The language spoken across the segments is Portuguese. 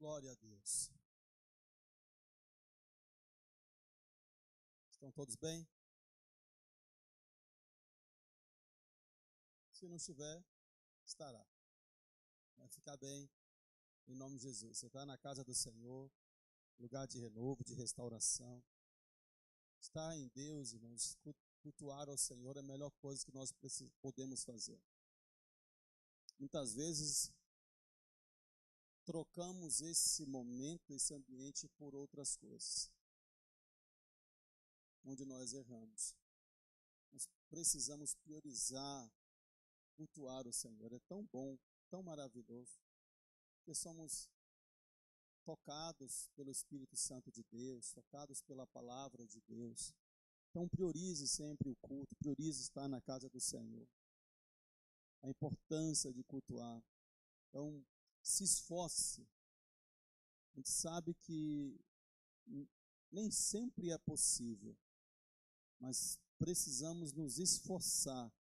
Glória a Deus. Estão todos bem? Se não estiver, estará. Vai ficar bem, em nome de Jesus. Você está na casa do Senhor, lugar de renovo, de restauração. Estar em Deus, irmãos, cultuar ao Senhor é a melhor coisa que nós podemos fazer. Muitas vezes, trocamos esse momento, esse ambiente por outras coisas, onde nós erramos. Nós precisamos priorizar, cultuar o Senhor. É tão bom, tão maravilhoso, porque somos tocados pelo Espírito Santo de Deus, tocados pela palavra de Deus. Então priorize sempre o culto, priorize estar na casa do Senhor. A importância de cultuar. Então, se esforce. A gente sabe que nem sempre é possível, mas precisamos nos esforçar,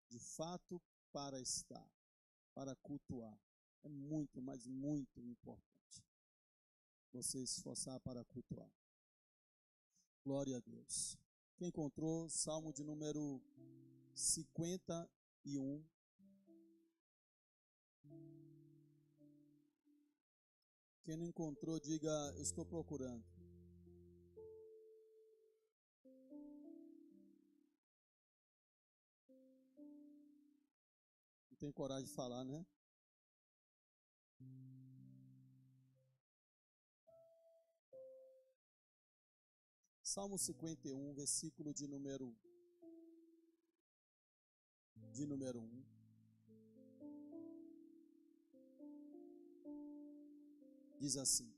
de fato, para estar, para cultuar. É muito, mas muito importante você esforçar para cultuar. Glória a Deus. Quem encontrou, Salmo de número 51. Quem não encontrou, diga, eu estou procurando. Não tem coragem de falar, né? Salmo 51, versículo de número 1. Diz assim: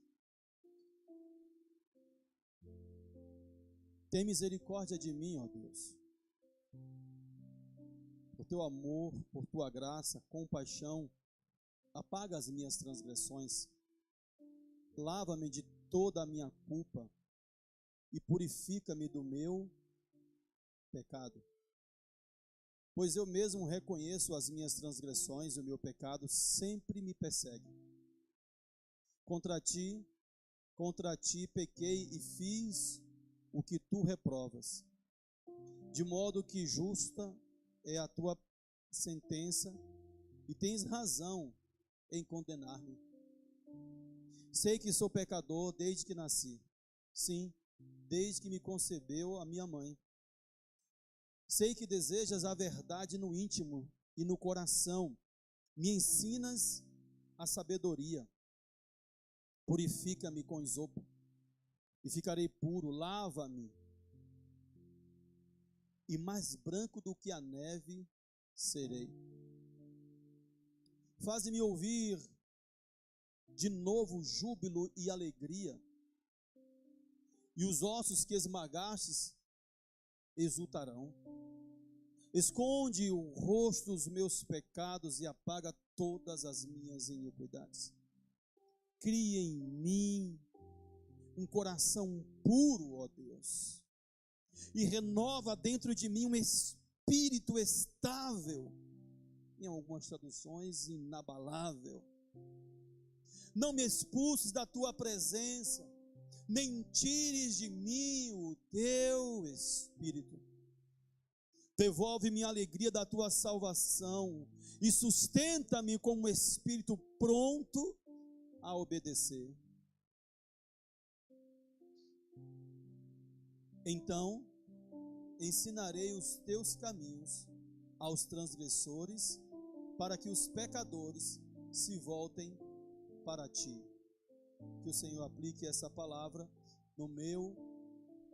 tem misericórdia de mim, ó Deus, por teu amor, por tua graça, compaixão, apaga as minhas transgressões, lava-me de toda a minha culpa e purifica-me do meu pecado. Pois eu mesmo reconheço as minhas transgressões e o meu pecado sempre me persegue. Contra ti pequei e fiz o que tu reprovas, de modo que justa é a tua sentença e tens razão em condenar-me. Sei que sou pecador desde que nasci, sim, desde que me concebeu a minha mãe. Sei que desejas a verdade no íntimo e no coração, me ensinas a sabedoria. Purifica-me com isopo e ficarei puro, lava-me e mais branco do que a neve serei. Faze-me ouvir de novo júbilo e alegria, e os ossos que esmagastes exultarão. Esconde o rosto dos meus pecados e apaga todas as minhas iniquidades. Cria em mim um coração puro, ó Deus, e renova dentro de mim um espírito estável, em algumas traduções, inabalável. Não me expulses da tua presença, nem tires de mim o teu espírito. Devolve-me a alegria da tua salvação e sustenta-me com um espírito pronto a obedecer. Então ensinarei os teus caminhos aos transgressores, para que os pecadores se voltem para ti. Que o Senhor aplique essa palavra no meu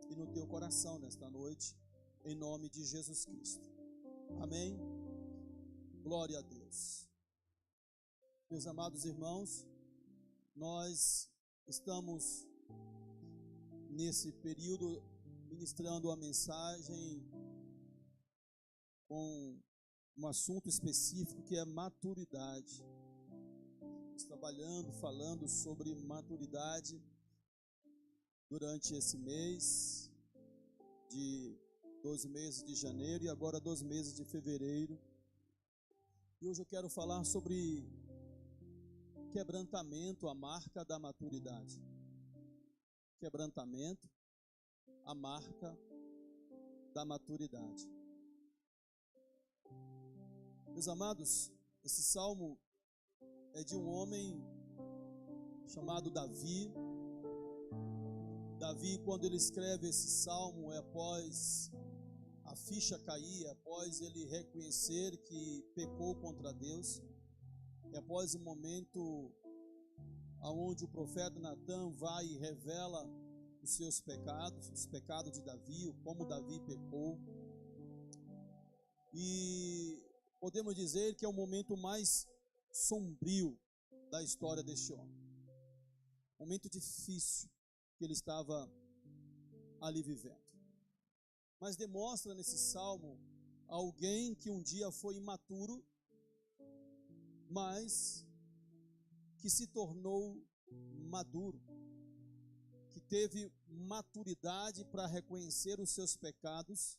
e no teu coração nesta noite, em nome de Jesus Cristo. Amém? Glória a Deus. Meus amados irmãos, nós estamos nesse período ministrando a mensagem com um assunto específico que é maturidade. Estamos falando sobre maturidade durante esse mês, de 2 meses de janeiro e agora 2 meses de fevereiro. E hoje eu quero falar sobre quebrantamento a marca da maturidade. Quebrantamento, a marca da maturidade. Meus amados, esse salmo é de um homem chamado Davi. Davi, quando ele escreve esse salmo, é após a ficha cair, após ele reconhecer que pecou contra Deus, é após o momento onde o profeta Natan vai e revela os seus pecados, os pecados de Davi, como Davi pecou. E podemos dizer que é o momento mais sombrio da história deste homem. Momento difícil que ele estava ali vivendo. Mas demonstra nesse salmo alguém que um dia foi imaturo, mas que se tornou maduro, que teve maturidade para reconhecer os seus pecados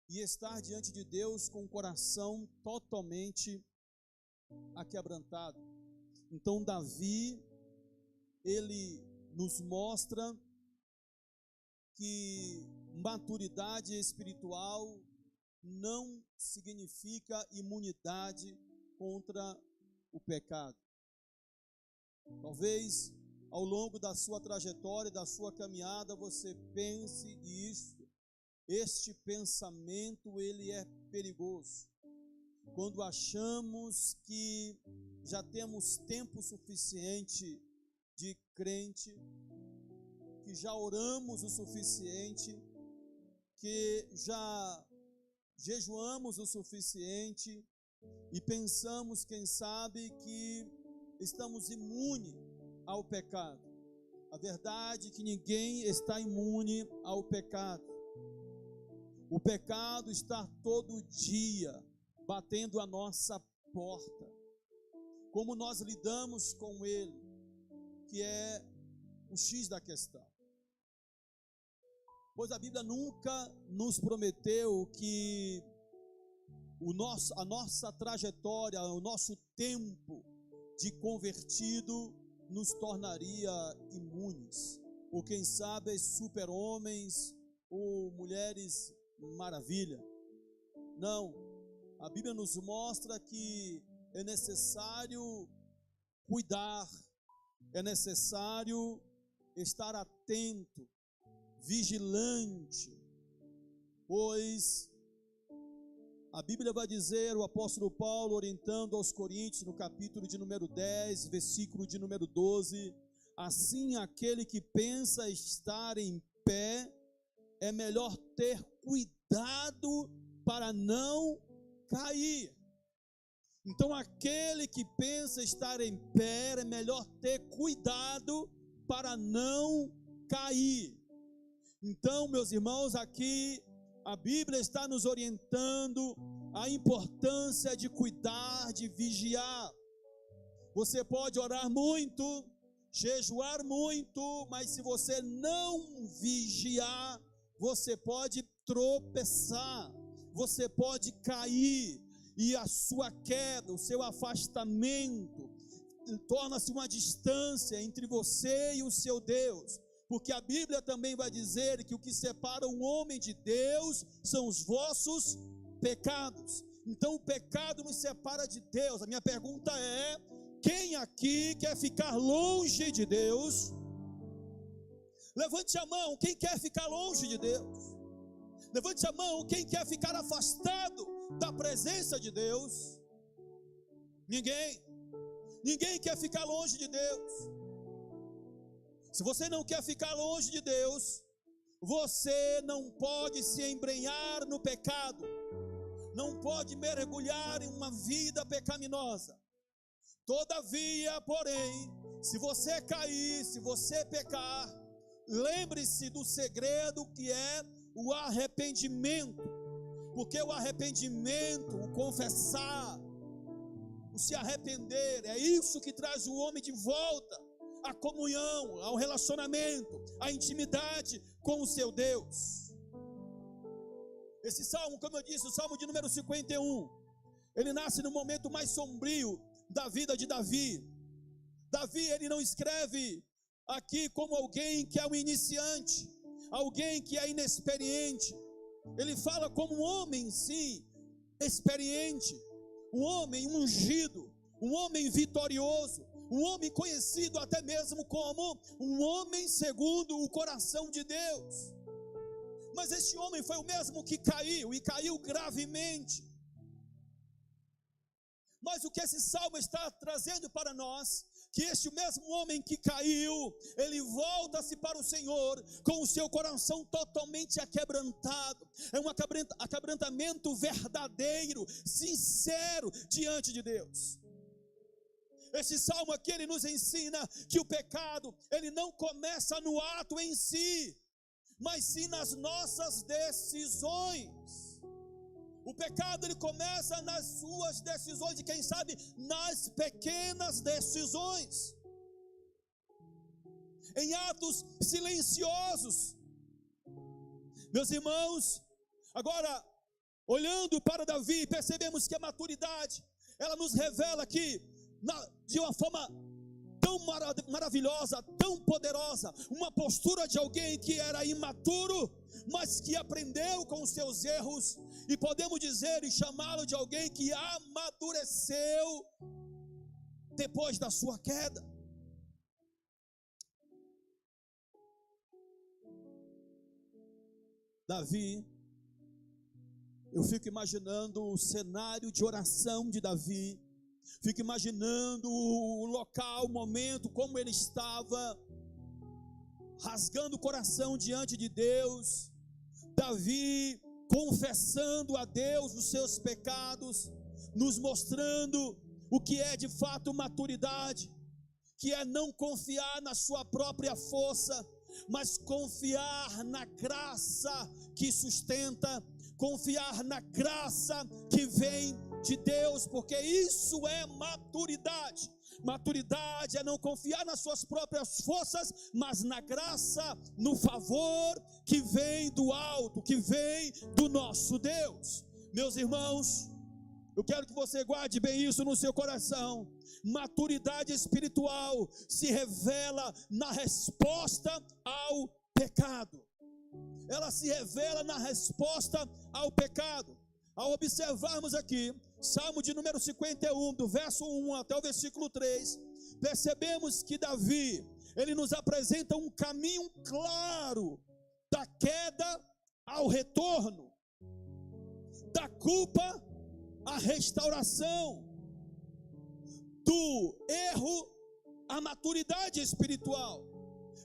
e estar diante de Deus com o coração totalmente aquebrantado. Então Davi, ele nos mostra que maturidade espiritual não significa imunidade contra o pecado. Talvez ao longo da sua trajetória, da sua caminhada, você pense isso. Este pensamento, ele é perigoso. Quando achamos que já temos tempo suficiente de crente, que já oramos o suficiente, que já jejuamos o suficiente e pensamos, quem sabe, que estamos imunes ao pecado. A verdade é que ninguém está imune ao pecado. O pecado está todo dia batendo a nossa porta. Como nós lidamos com ele, que é o X da questão. Pois a Bíblia nunca nos prometeu que a nossa trajetória, o nosso tempo de convertido nos tornaria imunes, ou quem sabe super-homens ou mulheres maravilha. Não, a Bíblia nos mostra que é necessário cuidar, é necessário estar atento, vigilante, pois a Bíblia vai dizer, o apóstolo Paulo orientando aos Coríntios, no capítulo de número 10, versículo de número 12, assim aquele que pensa estar em pé, é melhor ter cuidado para não cair. Então aquele que pensa estar em pé, é melhor ter cuidado para não cair. Então, meus irmãos, aqui a Bíblia está nos orientando a importância de cuidar, de vigiar. Você pode orar muito, jejuar muito, mas se você não vigiar, você pode tropeçar, você pode cair, e a sua queda, o seu afastamento, torna-se uma distância entre você e o seu Deus. Porque a Bíblia também vai dizer que o que separa o homem de Deus são os vossos pecados. Então o pecado nos separa de Deus. A minha pergunta é: quem aqui quer ficar longe de Deus? Levante a mão, quem quer ficar longe de Deus? Levante a mão, quem quer ficar afastado da presença de Deus? Ninguém quer ficar longe de Deus. Se você não quer ficar longe de Deus, você não pode se embrenhar no pecado, não pode mergulhar em uma vida pecaminosa. Todavia, porém, se você cair, se você pecar, lembre-se do segredo que é o arrependimento, porque o arrependimento, o confessar, o se arrepender, é isso que traz o homem de volta à comunhão, ao relacionamento, à intimidade com o seu Deus. Esse salmo, como eu disse, o salmo de número 51, ele nasce no momento mais sombrio da vida de Davi. Davi, ele não escreve aqui como alguém que é um iniciante, alguém que é inexperiente. Ele fala como um homem, sim, experiente, um homem ungido, um homem vitorioso, um homem conhecido até mesmo como um homem segundo o coração de Deus. Mas este homem foi o mesmo que caiu, e caiu gravemente. Mas o que esse salmo está trazendo para nós, que este mesmo homem que caiu, ele volta-se para o Senhor com o seu coração totalmente aquebrantado. É um aquebrantamento verdadeiro, sincero diante de Deus. Esse salmo aqui, ele nos ensina que o pecado, ele não começa no ato em si, mas sim nas nossas decisões. O pecado, ele começa nas suas decisões, e quem sabe nas pequenas decisões, em atos silenciosos. Meus irmãos, agora, olhando para Davi, percebemos que a maturidade, ela nos revela que, de uma forma tão maravilhosa, tão poderosa, uma postura de alguém que era imaturo, mas que aprendeu com os seus erros, e podemos dizer e chamá-lo de alguém que amadureceu depois da sua queda. Davi, eu fico imaginando o cenário de oração de Davi, fico imaginando o local, o momento, como ele estava rasgando o coração diante de Deus. Davi confessando a Deus os seus pecados, nos mostrando o que é de fato maturidade, que é não confiar na sua própria força, mas confiar na graça que sustenta, confiar na graça que vem de Deus, porque isso é maturidade. Maturidade é não confiar nas suas próprias forças, mas na graça, no favor que vem do alto, que vem do nosso Deus. Meus irmãos, eu quero que você guarde bem isso no seu coração. Maturidade espiritual se revela na resposta ao pecado. Ela se revela na resposta ao pecado. Ao observarmos aqui, Salmo de número 51, do verso 1 até o versículo 3, percebemos que Davi, ele nos apresenta um caminho claro da queda ao retorno, da culpa à restauração, do erro à maturidade espiritual.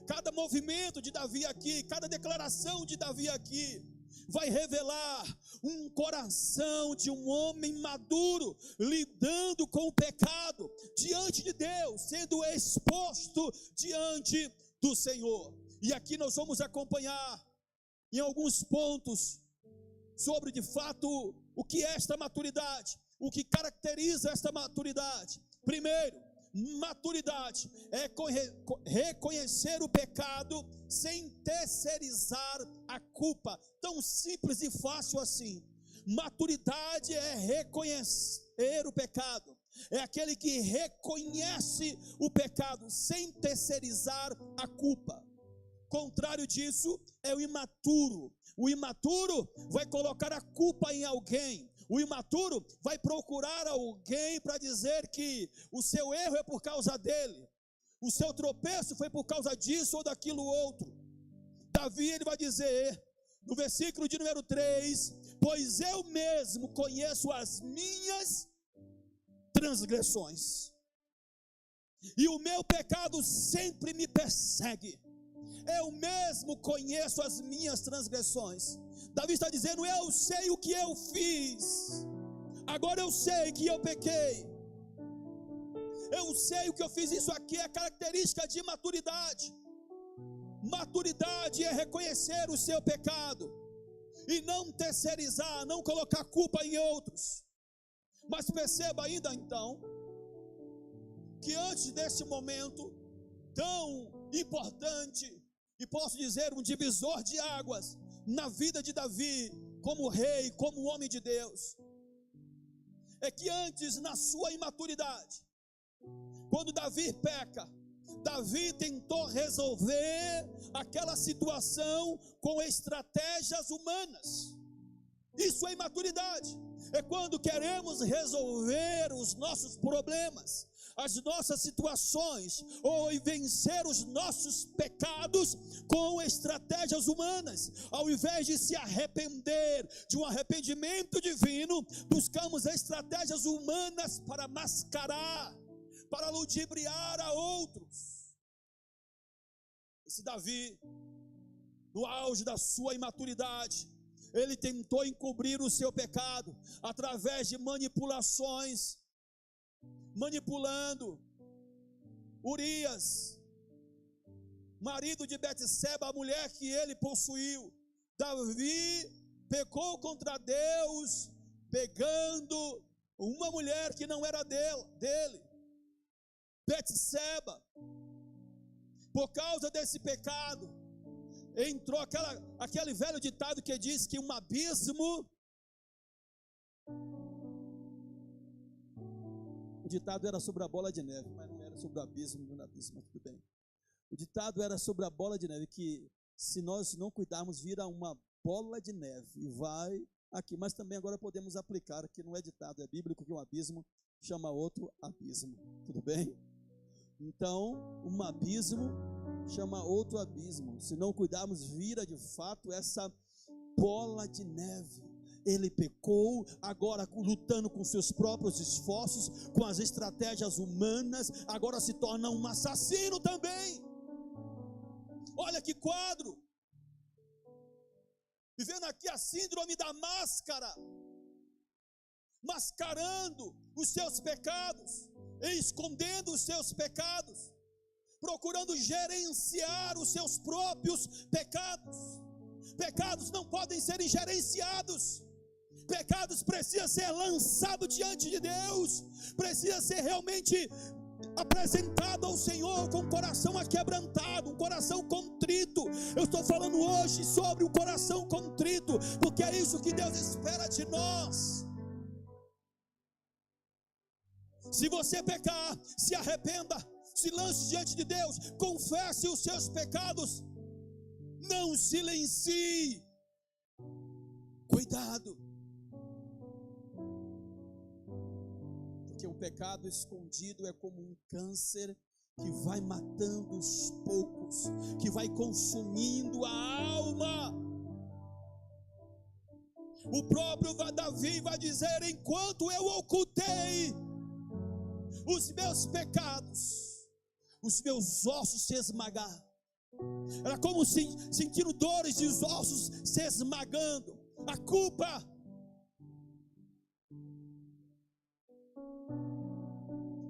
Cada movimento de Davi aqui, cada declaração de Davi aqui, vai revelar um coração de um homem maduro, lidando com o pecado diante de Deus, sendo exposto diante do Senhor. E aqui nós vamos acompanhar em alguns pontos sobre de fato o que é esta maturidade, o que caracteriza esta maturidade. Primeiro, maturidade é reconhecer o pecado sem terceirizar a culpa, tão simples e fácil assim. Maturidade é reconhecer o pecado, é aquele que reconhece o pecado sem terceirizar a culpa. Contrário disso é o imaturo. O imaturo vai colocar a culpa em alguém. O imaturo vai procurar alguém para dizer que o seu erro é por causa dele, o seu tropeço foi por causa disso ou daquilo outro. Davi, ele vai dizer no versículo de número 3, pois eu mesmo conheço as minhas transgressões, e o meu pecado sempre me persegue. Eu mesmo conheço as minhas transgressões. Davi está dizendo, eu sei o que eu fiz, agora eu sei que eu pequei, eu sei o que eu fiz. Isso aqui é característica de maturidade. Maturidade é reconhecer o seu pecado e não terceirizar, não colocar culpa em outros. Mas perceba ainda então, que antes desse momento tão importante, e posso dizer um divisor de águas na vida de Davi, como rei, como homem de Deus, é que antes, na sua imaturidade, quando Davi peca, Davi tentou resolver aquela situação com estratégias humanas. Isso é imaturidade. É quando queremos resolver os nossos problemas, as nossas situações, ou vencer os nossos pecados com estratégias humanas. Ao invés de se arrepender de um arrependimento divino, buscamos estratégias humanas para mascarar, para ludibriar a outros. Esse Davi, no auge da sua imaturidade, ele tentou encobrir o seu pecado através de manipulações, manipulando Urias, marido de Betseba, a mulher que ele possuiu. Davi pecou contra Deus, pegando uma mulher que não era dele, Betseba. Por causa desse pecado, entrou aquele velho ditado que diz que um abismo, o ditado era sobre a bola de neve, mas não era sobre o abismo, mas tudo bem. O ditado era sobre a bola de neve, que se nós não cuidarmos, vira uma bola de neve e vai aqui. Mas também agora podemos aplicar, que não é ditado, é bíblico, que um abismo chama outro abismo, tudo bem? Então, um abismo chama outro abismo. Se não cuidarmos, vira de fato essa bola de neve. Ele pecou, agora lutando com seus próprios esforços, com as estratégias humanas, agora se torna um assassino também. Olha que quadro. Vivendo aqui a síndrome da máscara, mascarando os seus pecados, escondendo os seus pecados, procurando gerenciar os seus próprios pecados. Pecados não podem ser gerenciados. Pecados precisam ser lançados diante de Deus, precisa ser realmente apresentado ao Senhor com o coração aquebrantado, um coração contrito. Eu estou falando hoje sobre o coração contrito, porque é isso que Deus espera de nós. Se você pecar, se arrependa, se lance diante de Deus, confesse os seus pecados, não silencie. Cuidado, porque o pecado escondido é como um câncer que vai matando os poucos, que vai consumindo a alma. O próprio Davi vai dizer: enquanto eu ocultei os meus pecados, os meus ossos se esmagaram. Era como sentindo dores e os ossos se esmagando. A culpa,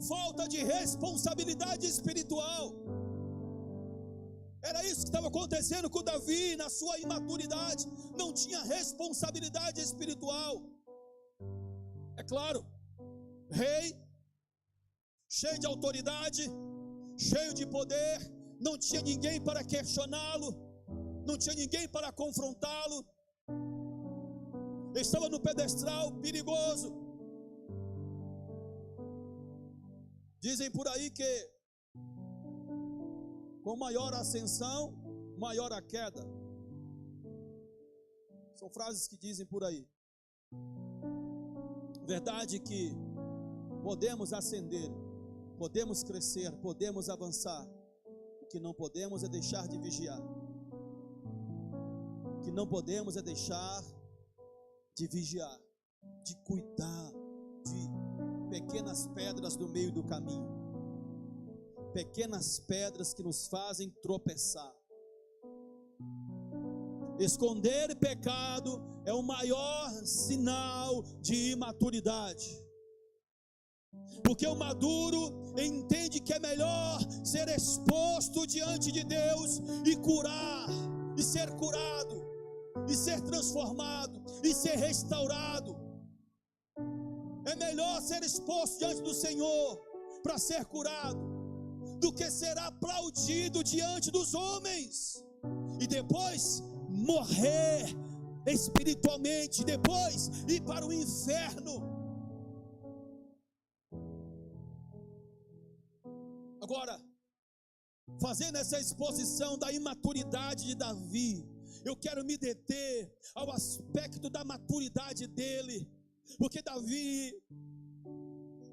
falta de responsabilidade espiritual. Era isso que estava acontecendo com Davi na sua imaturidade. Não tinha responsabilidade espiritual. É claro, rei, cheio de autoridade, cheio de poder, não tinha ninguém para questioná-lo, não tinha ninguém para confrontá-lo. Estava no pedestal perigoso. Dizem por aí que com maior ascensão, maior a queda. São frases que dizem por aí. Verdade que podemos ascender, podemos crescer, podemos avançar. O que não podemos é deixar de vigiar. O que não podemos é deixar de vigiar, de cuidar de pequenas pedras no meio do caminho. Pequenas pedras que nos fazem tropeçar. Esconder pecado é o maior sinal de imaturidade. Porque o maduro entende que é melhor ser exposto diante de Deus e curar, e ser curado, e ser transformado, e ser restaurado. É melhor ser exposto diante do Senhor para ser curado, do que ser aplaudido diante dos homens e depois morrer espiritualmente, depois ir para o inferno. Agora, fazendo essa exposição da imaturidade de Davi, eu quero me deter ao aspecto da maturidade dele, porque Davi,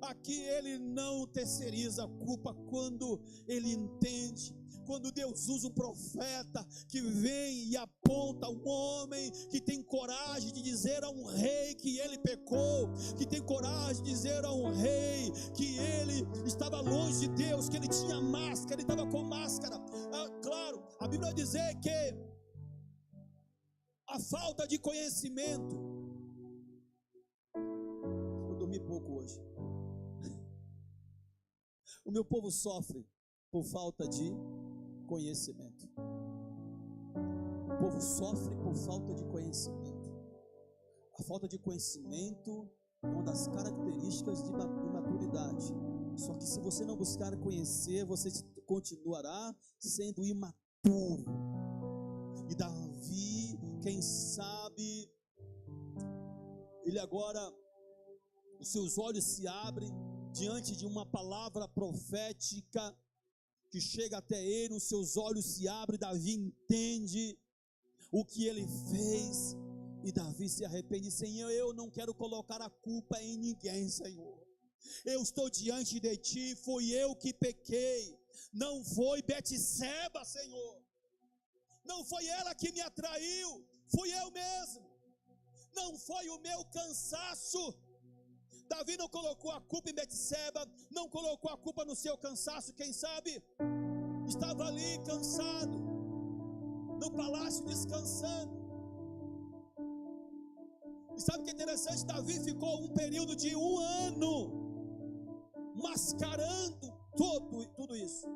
aqui ele não terceiriza a culpa quando ele entende. Quando Deus usa um profeta que vem e aponta um homem que tem coragem de dizer a um rei que ele pecou, que tem coragem de dizer a um rei que ele estava longe de Deus, que ele tinha máscara, ele estava com máscara. Claro, a Bíblia vai dizer que a falta de conhecimento. Eu dormi pouco hoje. O meu povo sofre por falta de conhecimento. O povo sofre por falta de conhecimento. A falta de conhecimento é uma das características de imaturidade. Só que se você não buscar conhecer, você continuará sendo imaturo. E Davi, quem sabe, ele agora, os seus olhos se abrem diante de uma palavra profética que chega até ele, os seus olhos se abrem, Davi entende o que ele fez, e Davi se arrepende. Senhor, eu não quero colocar a culpa em ninguém, Senhor, eu estou diante de ti, fui eu que pequei, não foi Betseba, Senhor, não foi ela que me atraiu, fui eu mesmo, não foi o meu cansaço. Davi não colocou a culpa em Betseba, não colocou a culpa no seu cansaço. Quem sabe estava ali cansado, no palácio descansando. E sabe o que é interessante? Davi ficou um período de 1 ano mascarando tudo isso.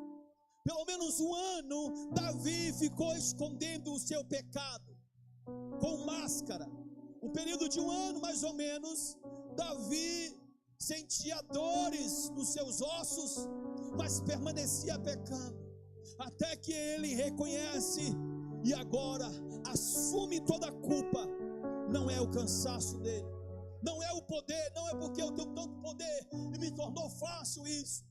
Pelo menos 1 ano Davi ficou escondendo o seu pecado com máscara. Um período de 1 ano mais ou menos, Davi sentia dores nos seus ossos, mas permanecia pecando, até que ele reconhece e agora assume toda a culpa. Não é o cansaço dele, não é o poder, não é porque eu tenho tanto poder e me tornou fácil isso,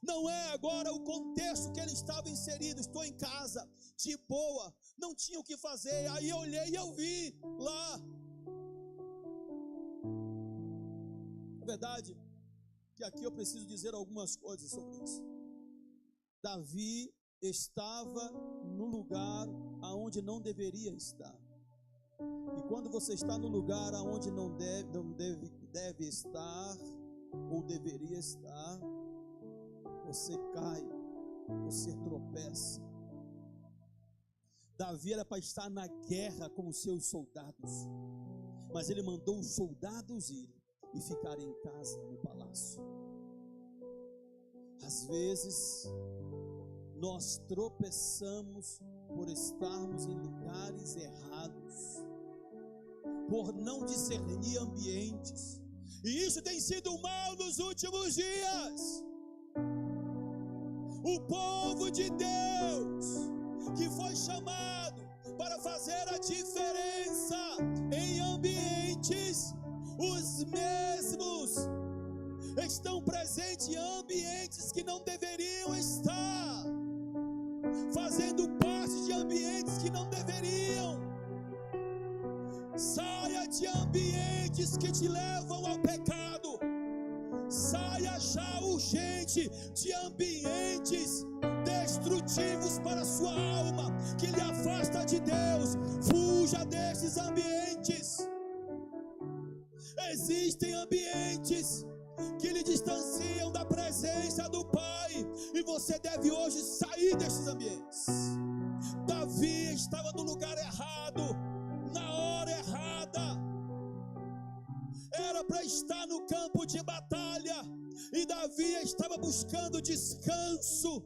não é agora o contexto que ele estava inserido. Estou em casa, de boa, não tinha o que fazer, aí eu olhei e eu vi lá. Verdade que aqui eu preciso dizer algumas coisas sobre isso. Davi estava no lugar aonde não deveria estar. E quando você está no lugar aonde não deve estar ou deveria estar, você cai, você tropeça. Davi era para estar na guerra com os seus soldados, mas ele mandou os soldados ir e ficar em casa, no palácio. Às vezes nós tropeçamos por estarmos em lugares errados, por não discernir ambientes, e isso tem sido mal nos últimos dias. O povo de Deus que foi chamado para fazer a diferença em ambientes, os mesmos estão presentes em ambientes que não deveriam estar, fazendo parte de ambientes que não deveriam. Saia de ambientes que te levam ao pecado, saia já urgente de ambientes destrutivos para a sua alma, que lhe afasta de Deus. Fuja desses ambientes. Existem ambientes que lhe distanciam da presença do Pai, e você deve hoje sair desses ambientes. Davi estava no lugar errado, na hora errada. Era para estar no campo de batalha, e Davi estava buscando descanso.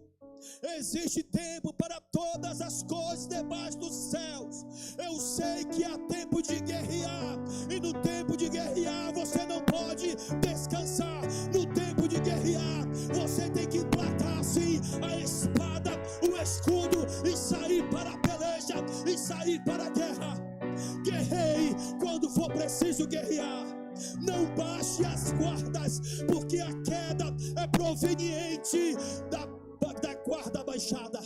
Existe tempo para todas as coisas debaixo dos céus. Eu sei que há tempo de guerrear, e no tempo de guerrear você não pode descansar. No tempo de guerrear você tem que emplacar sim a espada, o escudo, e sair para a peleja, e sair para a guerra. Guerreie quando for preciso guerrear. Não baixe as guardas, porque a queda é proveniente da da guarda baixada.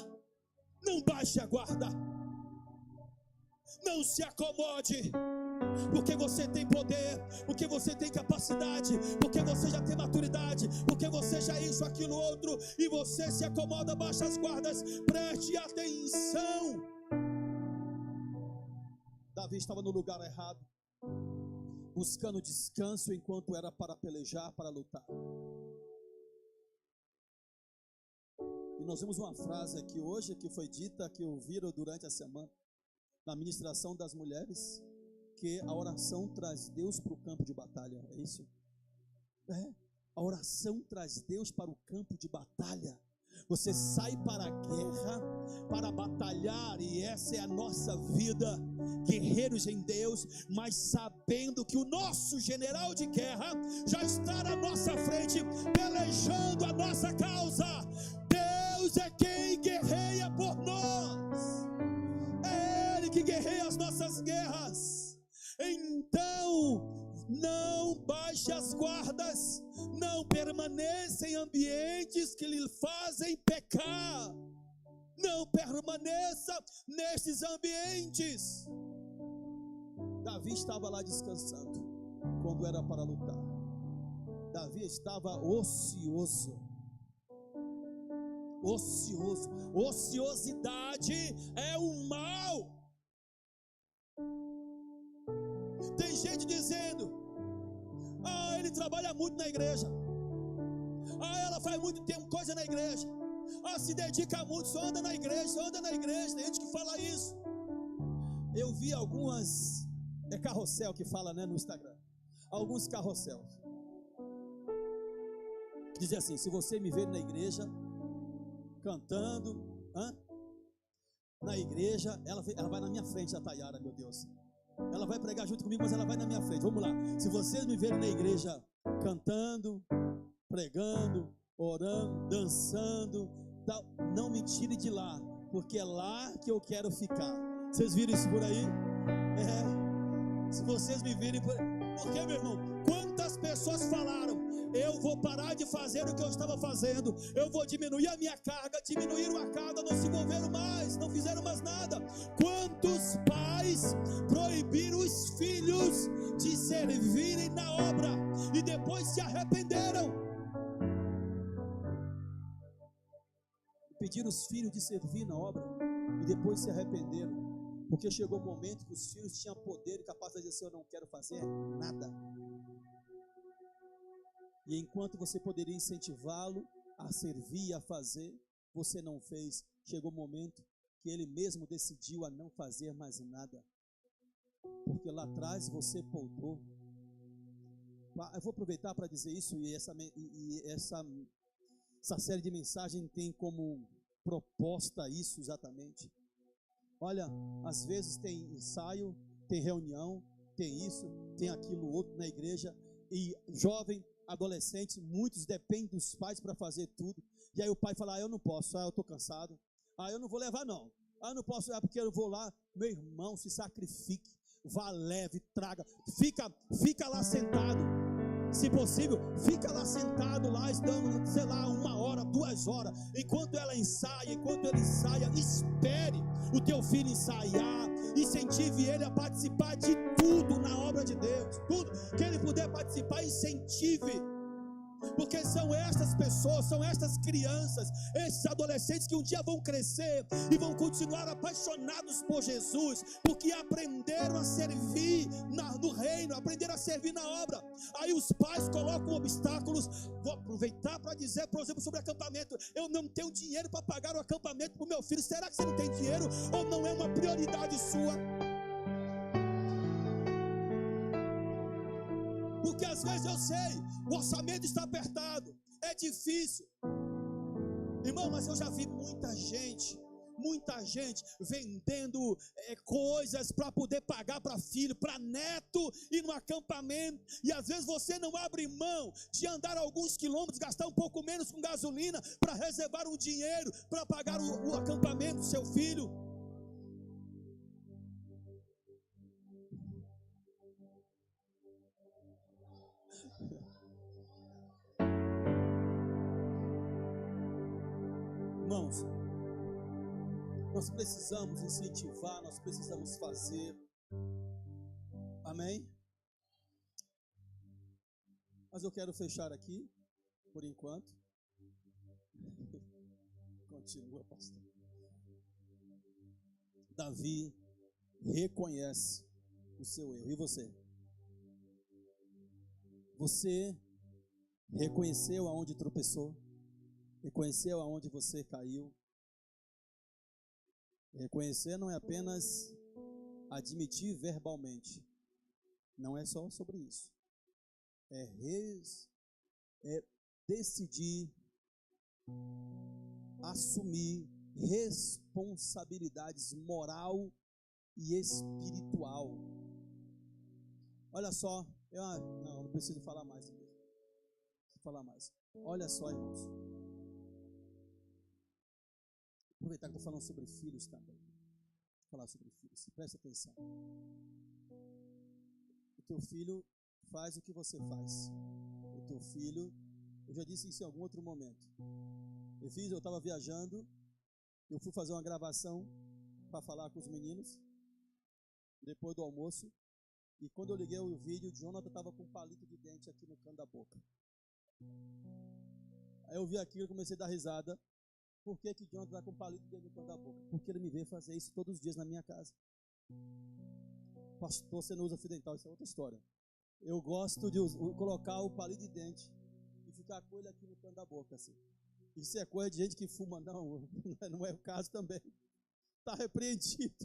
Não baixe a guarda. Não se acomode, porque você tem poder, porque você tem capacidade, porque você já tem maturidade, porque você já isso, aquilo, outro, e você se acomoda, baixa as guardas. Preste atenção. Davi estava no lugar errado, buscando descanso enquanto era para pelejar, para lutar. E nós vimos uma frase aqui hoje, que foi dita, que ouviram durante a semana, na ministração das mulheres, que a oração traz Deus para o campo de batalha. É isso? A oração traz Deus para o campo de batalha. Você sai para a guerra, para batalhar, e essa é a nossa vida, guerreiros em Deus, mas sabendo que o nosso general de guerra já está na nossa frente, pelejando a nossa causa. Deus é quem guerreia por nós, é Ele que guerreia as nossas guerras. Então, não baixe as guardas, não permaneça em ambientes que lhe fazem pecar, não permaneça nesses ambientes. Davi estava lá descansando, quando era para lutar. Davi estava ocioso. Ociosidade é um mal. Tem gente dizendo: ele trabalha muito na igreja, ela faz muito tempo coisa na igreja, se dedica muito, só anda na igreja, Tem gente que fala isso. Eu vi algumas, carrossel que fala, né, no Instagram, alguns carrossel, dizem assim: se você me ver na igreja cantando, na igreja, ela vai na minha frente, a Tayara, meu Deus, ela vai pregar junto comigo, mas ela vai na minha frente. Vamos lá, se vocês me verem na igreja cantando, pregando, orando, dançando, não me tire de lá, porque é lá que eu quero ficar. Vocês viram isso por aí? Se vocês me virem por quê, meu irmão? Quantas pessoas falaram: eu vou parar de fazer o que eu estava fazendo, eu vou diminuir a minha carga, diminuíram a carga, não se envolveram mais, não fizeram mais nada. Quantos pais proibiram os filhos de servirem na obra e depois se arrependeram? Pediram os filhos de servir na obra e depois se arrependeram, porque chegou o momento que os filhos tinham poder e capacidade de dizer: eu não quero fazer nada. E enquanto você poderia incentivá-lo a servir e a fazer, você não fez. Chegou o momento que ele mesmo decidiu a não fazer mais nada, porque lá atrás você poupou. Eu vou aproveitar para dizer isso, e essa série de mensagens tem como proposta isso exatamente. Olha, às vezes tem ensaio, tem reunião, tem isso, tem aquilo outro na igreja, e jovem, adolescentes, muitos dependem dos pais para fazer tudo, e aí o pai fala: eu não posso, eu estou cansado, eu não vou levar não, eu não posso, porque eu vou lá. Meu irmão, se sacrifique, vá leve, traga, fica lá sentado, se possível, fica lá sentado, lá estando, sei lá, 1 hora, 2 horas, enquanto ela ensaia, enquanto ele ensaia, espere o teu filho ensaiar, incentive ele a participar de tudo na obra de Deus, tudo que ele puder participar, incentive, porque são estas pessoas, são estas crianças, esses adolescentes que um dia vão crescer e vão continuar apaixonados por Jesus, porque aprenderam a servir no reino, aprenderam a servir na obra. Aí os pais colocam obstáculos. Vou aproveitar para dizer, por exemplo, sobre acampamento: eu não tenho dinheiro para pagar o acampamento para o meu filho. Será que você não tem dinheiro, ou não é uma prioridade sua? Porque às vezes eu sei, o orçamento está apertado, é difícil, irmão, mas eu já vi muita gente vendendo coisas para poder pagar para filho, para neto ir no acampamento, e às vezes você não abre mão de andar alguns quilômetros, gastar um pouco menos com gasolina, para reservar um dinheiro para pagar o acampamento do seu filho. Irmãos, nós precisamos incentivar, nós precisamos fazer. Amém? Mas eu quero fechar aqui, por enquanto. Continua, pastor. Davi reconhece o seu erro. E você? Você reconheceu aonde tropeçou? Reconheceu aonde você caiu? Reconhecer não é apenas admitir verbalmente. Não é só sobre isso. É decidir assumir responsabilidades moral e espiritual. Olha só, não preciso falar mais. Olha só, irmãos. Aproveitar que estou falando sobre filhos também. Vou falar sobre filhos. Preste atenção. O teu filho faz o que você faz. O teu filho, eu já disse isso em algum outro momento. Eu estava viajando, eu fui fazer uma gravação para falar com os meninos, depois do almoço, e quando eu liguei o vídeo, o Jonathan estava com um palito de dente aqui no canto da boca. Aí eu vi aquilo e comecei a dar risada. Por que o Jonathan está com um palito de dente no canto da boca? Porque ele me vê fazer isso todos os dias na minha casa. Pastor, você não usa fio dental, isso é outra história. Eu gosto de colocar o palito de dente e ficar com ele aqui no canto da boca, assim. Isso é coisa de gente que fuma, não é o caso também. Está repreendido.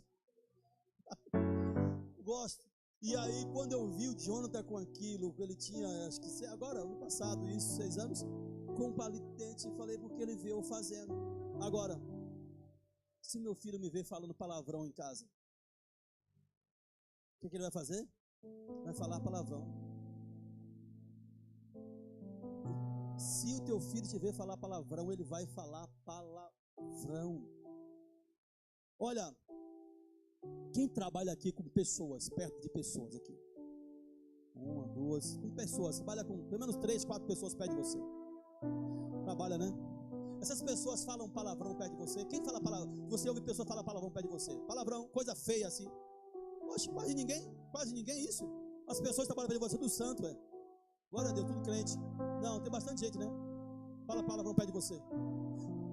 Gosto. E aí, quando eu vi o Jonathan com aquilo, ele tinha, acho que agora, ano passado, isso, 6 anos, com um palito de dente, eu falei, porque ele vê eu fazendo. Agora, se meu filho me vê falando palavrão em casa, o que ele vai fazer? Vai falar palavrão. Se o teu filho te ver falar palavrão, ele vai falar palavrão. Olha, quem trabalha aqui com pessoas, perto de pessoas aqui? 1, 2, com pessoas, trabalha com pelo menos 3, 4 pessoas perto de você. Trabalha, né? Essas pessoas falam palavrão perto de você. Quem fala palavrão? Você ouve pessoa falar palavrão perto de você. Palavrão, coisa feia assim. Poxa, quase ninguém isso. As pessoas trabalham perto de você do santo, Glória a Deus, tudo crente. Não, tem bastante gente, né? Fala palavrão perto de você.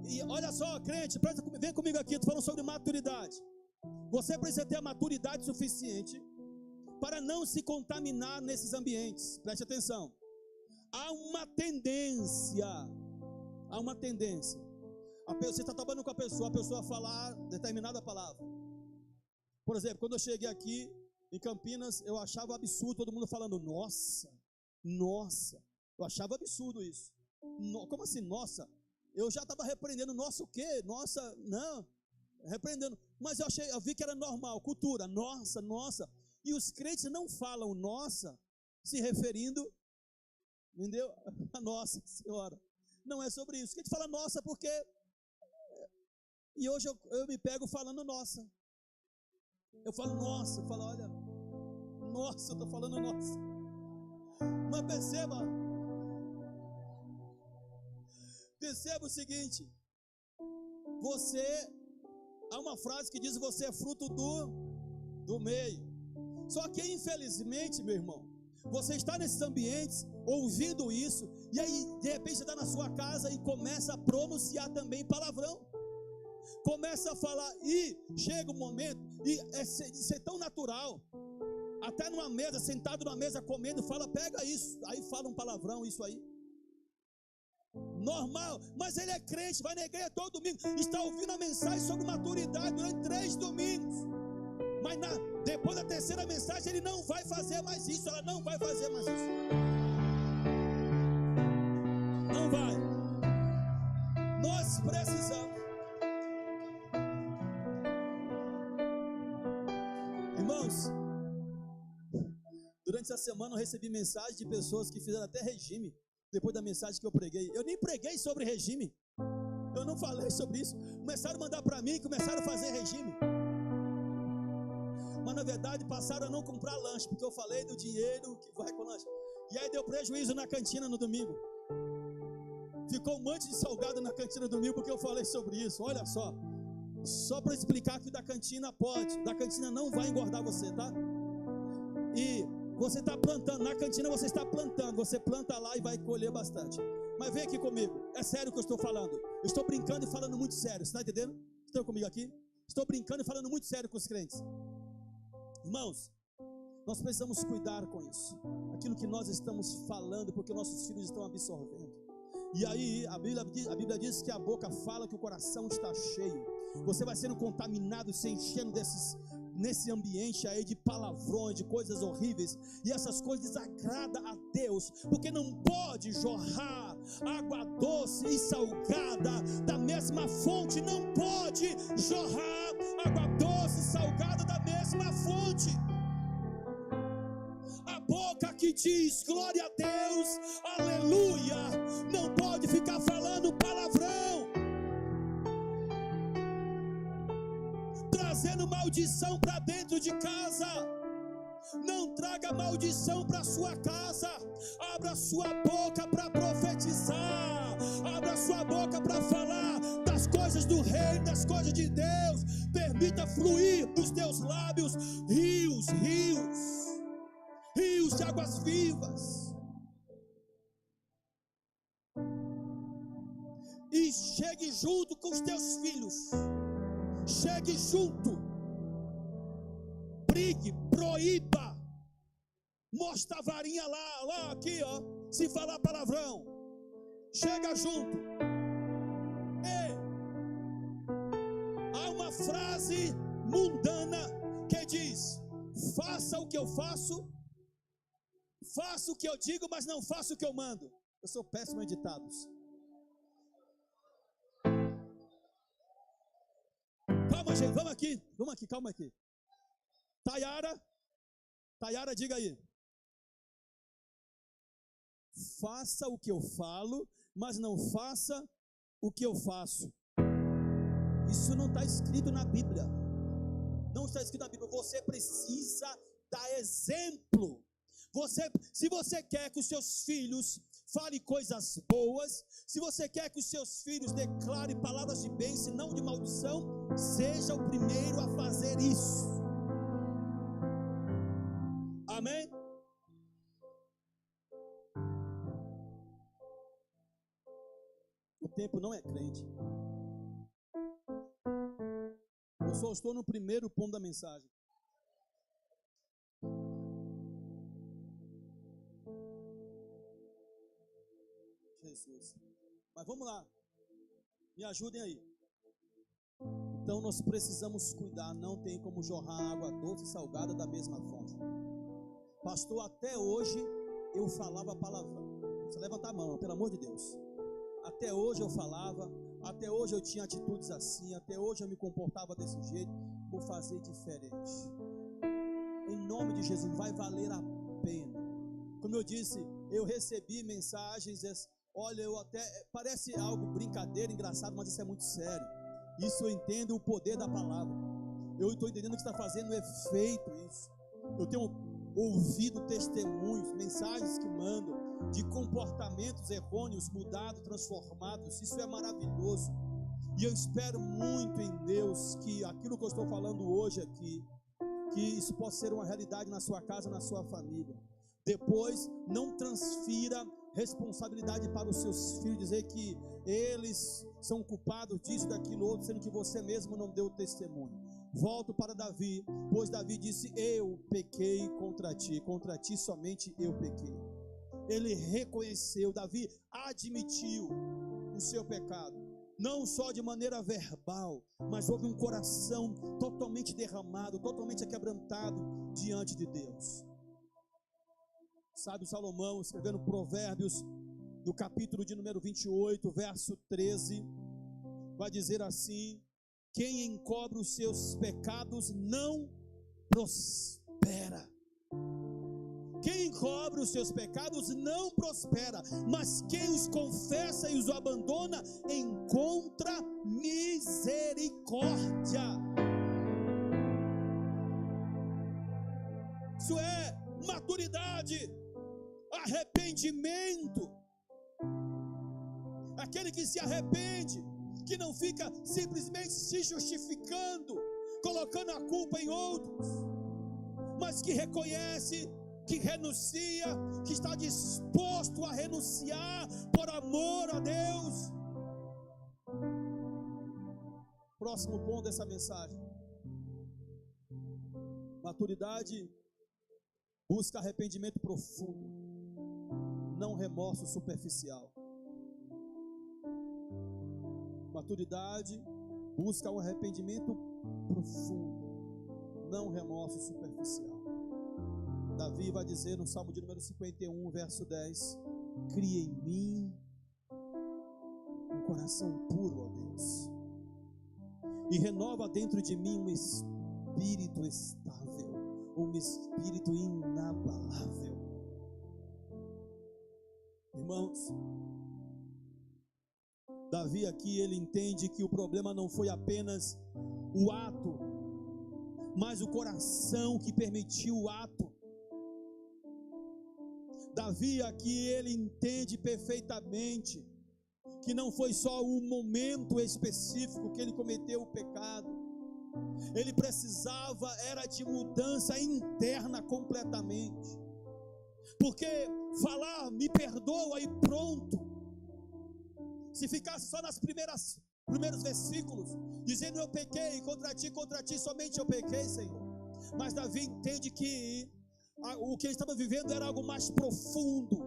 E olha só, crente, vem comigo aqui, estou falando sobre maturidade. Você precisa ter a maturidade suficiente para não se contaminar nesses ambientes. Preste atenção. Há uma tendência. Você está trabalhando com a pessoa falar determinada palavra. Por exemplo, quando eu cheguei aqui em Campinas, eu achava absurdo todo mundo falando nossa. Eu achava absurdo isso. Como assim, nossa? Eu já estava repreendendo, nossa o quê? Nossa, não. Repreendendo. Mas eu vi que era normal, cultura, nossa. E os crentes não falam nossa, se referindo, entendeu? A Nossa Senhora. Não é sobre isso. A gente fala nossa porque... E hoje eu me pego falando nossa. Eu falo nossa, eu falo, olha, nossa, eu estou falando nossa. Mas perceba o seguinte, há uma frase que diz, você é fruto do meio. Só que infelizmente, meu irmão, você está nesses ambientes, ouvindo isso, e aí de repente você está na sua casa e começa a pronunciar também palavrão. Começa a falar, e chega um momento, e é ser tão natural, até numa mesa, sentado numa mesa comendo, pega isso, aí fala um palavrão, isso aí. Normal, mas ele é crente, vai na igreja todo domingo, está ouvindo a mensagem sobre maturidade durante 3 domingos, mas depois da terceira mensagem ele não vai fazer mais isso, ela não vai fazer mais isso, não vai. Nós precisamos, irmãos, durante essa semana eu recebi mensagem de pessoas que fizeram até regime depois da mensagem que eu preguei. Eu nem preguei sobre regime, eu não falei sobre isso. Começaram a mandar para mim, começaram a fazer regime, mas na verdade passaram a não comprar lanche, porque eu falei do dinheiro que vai com lanche, e aí deu prejuízo na cantina no domingo. Ficou um monte de salgado na cantina do Mil porque eu falei sobre isso. Olha só. Só para explicar que da cantina pode. Da cantina não vai engordar você, tá? E você está plantando. Na cantina você está plantando. Você planta lá e vai colher bastante. Mas vem aqui comigo. É sério o que eu estou falando. Eu estou brincando e falando muito sério. Você está entendendo? Estão comigo aqui? Estou brincando e falando muito sério com os crentes. Irmãos, nós precisamos cuidar com isso. Aquilo que nós estamos falando, porque nossos filhos estão absorvendo. E aí a Bíblia diz que a boca fala que o coração está cheio. Você vai sendo contaminado, se enchendo nesse ambiente aí de palavrões, de coisas horríveis. E essas coisas desagradam a Deus, porque não pode jorrar água doce e salgada da mesma fonte. Não pode jorrar água doce e salgada da mesma fonte. A boca que diz glória a Deus, aleluia, não pode ficar falando palavrão, trazendo maldição para dentro de casa. Não traga maldição para sua casa. Abra sua boca para profetizar. Abra sua boca para falar das coisas do reino, das coisas de Deus. Permita fluir dos teus lábios rios de águas vivas. E chegue junto com os teus filhos. Chegue junto. Brigue, proíba. Mostra a varinha lá, aqui, ó. Se falar palavrão, chega junto. Há uma frase mundana que diz: faça o que eu faço, faça o que eu digo, mas não faça o que eu mando. Eu sou péssimo em ditados. Calma, gente, vamos aqui, calma aqui. Tayara, diga aí. Faça o que eu falo, mas não faça o que eu faço. Isso não está escrito na Bíblia. Não está escrito na Bíblia. Você precisa dar exemplo. Se você quer que os seus filhos falem coisas boas, se você quer que os seus filhos declarem palavras de bênção e não de maldição, seja o primeiro a fazer isso. Amém? O tempo não é crente. Eu só estou no primeiro ponto da mensagem. Jesus. Mas vamos lá. Me ajudem aí. Então nós precisamos cuidar. Não tem como jorrar água doce e salgada da mesma fonte. Pastor, até hoje eu falava palavrão. Você levanta a mão, pelo amor de Deus. Até hoje eu falava. Até hoje eu tinha atitudes assim. Até hoje eu me comportava desse jeito. Vou fazer diferente. Em nome de Jesus, vai valer a pena. Como eu disse, eu recebi mensagens. Olha, parece algo brincadeira, engraçado, mas isso é muito sério. Isso eu entendo o poder da palavra. Eu estou entendendo que está fazendo efeito isso. Eu tenho ouvido testemunhos, mensagens que mandam de comportamentos errôneos, mudados, transformados. Isso é maravilhoso. E eu espero muito em Deus que aquilo que eu estou falando hoje aqui, que isso possa ser uma realidade na sua casa, na sua família. Depois, não transfira responsabilidade para os seus filhos, dizer que eles são culpados disso, daquilo, outro, sendo que você mesmo não deu testemunho. Volto para Davi, pois Davi disse: eu pequei contra ti somente eu pequei. Ele reconheceu, Davi admitiu o seu pecado, não só de maneira verbal, mas houve um coração totalmente derramado, totalmente quebrantado diante de Deus. Sábio Salomão, escrevendo Provérbios, no capítulo de número 28, verso 13, vai dizer assim: quem encobre os seus pecados não prospera. Quem encobre os seus pecados não prospera, mas quem os confessa e os abandona encontra misericórdia. Isso é maturidade, arrependimento. aquele que se arrepende, que não fica simplesmente se justificando, colocando a culpa em outros, mas que reconhece, que renuncia, que está disposto a renunciar por amor a Deus. Próximo ponto dessa mensagem: maturidade busca arrependimento profundo, não remorso superficial. Maturidade busca um arrependimento profundo, não remorso superficial. Davi vai dizer no Salmo de número 51, verso 10: cria em mim um coração puro, ó Deus, e renova dentro de mim um espírito estável, um espírito inabalável. Irmãos, Davi aqui, ele entende que o problema não foi apenas o ato, mas o coração que permitiu o ato. Davi aqui, ele entende perfeitamente que não foi só um momento específico que ele cometeu o pecado. Ele precisava era de mudança interna completamente. Porque falar me perdoa e pronto, se ficasse só nas primeiros versículos, dizendo eu pequei, contra ti somente eu pequei, Senhor. Mas Davi entende que o que ele estava vivendo era algo mais profundo,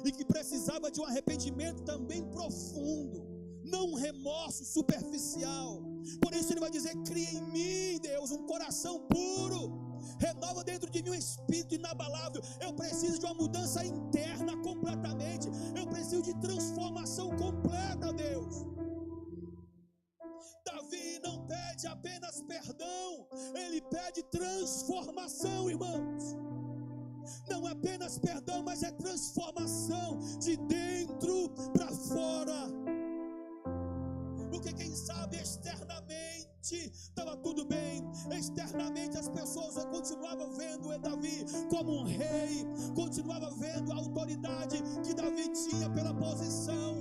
e que precisava de um arrependimento também profundo, não um remorso superficial. Por isso ele vai dizer: cria em mim, Deus, um coração puro, renova dentro de mim um espírito inabalável. Eu preciso de uma mudança interna completamente, eu preciso de transformação completa, Deus. Davi não pede apenas perdão, ele pede transformação, irmãos. Não é apenas perdão, mas é transformação de dentro para fora. Porque quem sabe externamente estava tudo bem, externamente as pessoas continuavam vendo Davi como um rei, continuavam vendo a autoridade que Davi tinha pela posição.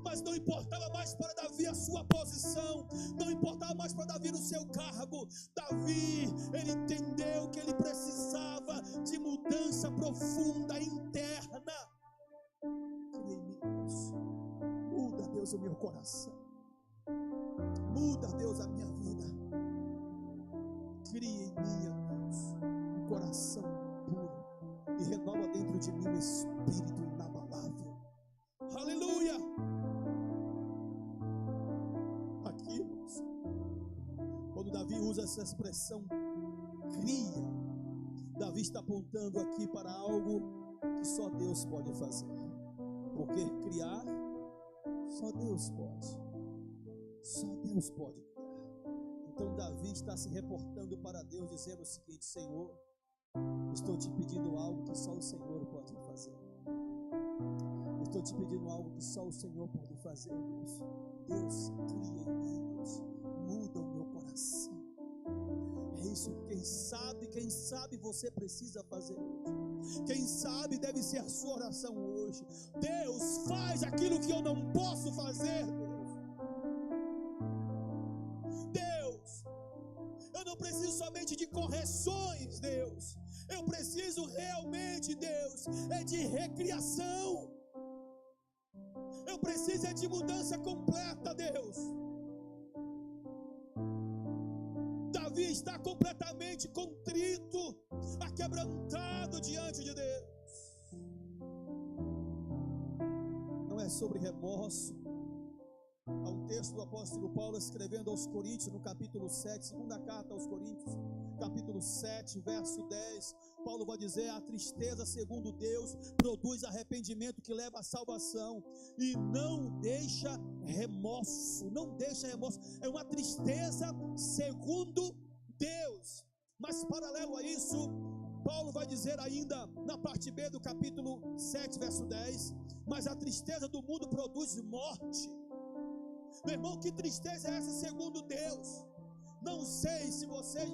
Mas não importava mais para Davi a sua posição, não importava mais para Davi o seu cargo. Davi, ele entendeu que ele precisava de mudança profunda interna. Cria em mim, Deus, muda, Deus, o meu coração, muda, Deus, a minha vida. Cria em mim, Deus, um coração puro e renova dentro de mim um espírito inabalável. Aleluia! Quando Davi usa essa expressão cria, Davi está apontando aqui para algo que só Deus pode fazer. Porque criar, só Deus pode. Só Deus pode criar. Então Davi está se reportando para Deus, dizendo o seguinte: Senhor, estou te pedindo algo que só o Senhor pode fazer. Estou te pedindo algo que só o Senhor pode fazer, Deus. Deus, cria em mim, Deus, muda o meu coração. É isso, quem sabe você precisa fazer hoje. Quem sabe deve ser a sua oração hoje. Deus, faz aquilo que eu não posso fazer, Deus. Eu não preciso somente de correções, Deus. Eu preciso realmente, Deus, de recriação. Eu preciso de mudança completa, Deus. Davi está completamente contrito, aquebrantado diante de Deus. Não é sobre remorso. Há um texto do apóstolo Paulo escrevendo aos Coríntios, no capítulo 7, segunda carta aos Coríntios, capítulo 7, verso 10. Paulo vai dizer: a tristeza segundo Deus produz arrependimento que leva à salvação e não deixa remorso. Não deixa remorso. É uma tristeza segundo Deus. Mas paralelo a isso, Paulo vai dizer ainda na parte B do capítulo 7, verso 10: mas a tristeza do mundo produz morte. Meu irmão, que tristeza é essa segundo Deus? Não sei se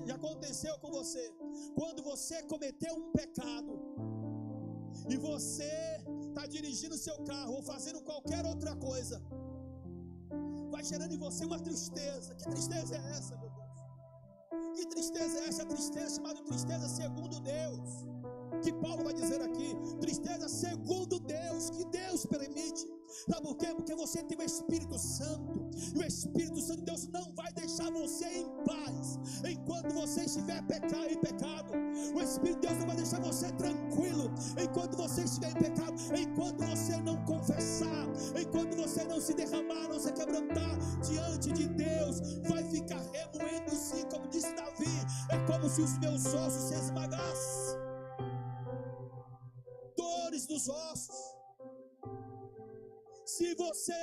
já aconteceu com você, quando você cometeu um pecado e você está dirigindo o seu carro ou fazendo qualquer outra coisa, vai gerando em você uma tristeza. Que tristeza é essa, meu Deus? Que tristeza é essa? A tristeza chamada tristeza segundo Deus, que Paulo vai dizer aqui, tristeza segundo Deus, que Deus permite. Sabe por quê? Porque você tem o Espírito Santo, e o Espírito Santo de Deus não vai deixar você em paz enquanto você estiver em pecado. O Espírito de Deus não vai deixar você tranquilo enquanto você estiver em pecado, enquanto você não confessar, enquanto você não se derramar, não se quebrantar diante de Deus, vai ficar remoendo-se, como disse Davi, é como se os meus ossos se esmagassem, dores dos ossos. Se você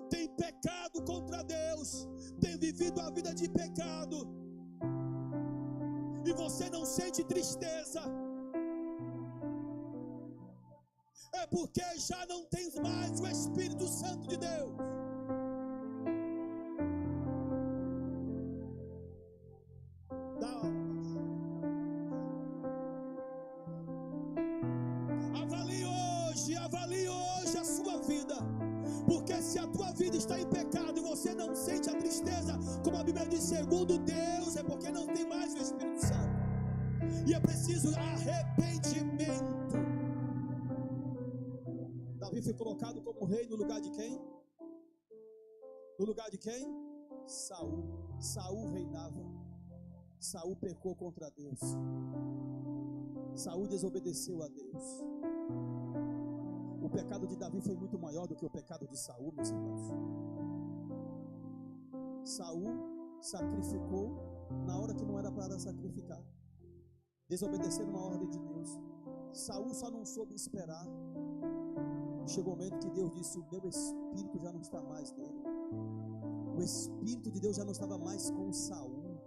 tem pecado contra Deus, tem vivido a vida de pecado, e você não sente tristeza, é porque já não tens mais o Espírito Santo de Deus. Avalie hoje a sua vida, porque se a tua vida está em pecado e você não sente a tristeza, como a Bíblia diz, segundo Deus, é porque não tem mais o Espírito Santo, e é preciso arrependimento. Davi foi colocado como rei no lugar de quem? No lugar de quem? Saul. Saul reinava. Saul pecou contra Deus. Saul desobedeceu a Deus. O pecado de Davi foi muito maior do que o pecado de Saul, meus irmãos. Saul sacrificou na hora que não era para sacrificar, desobedecendo uma ordem de Deus. Saul só não soube esperar. Chegou o momento que Deus disse: o meu espírito já não está mais nele. O Espírito de Deus já não estava mais com Saul.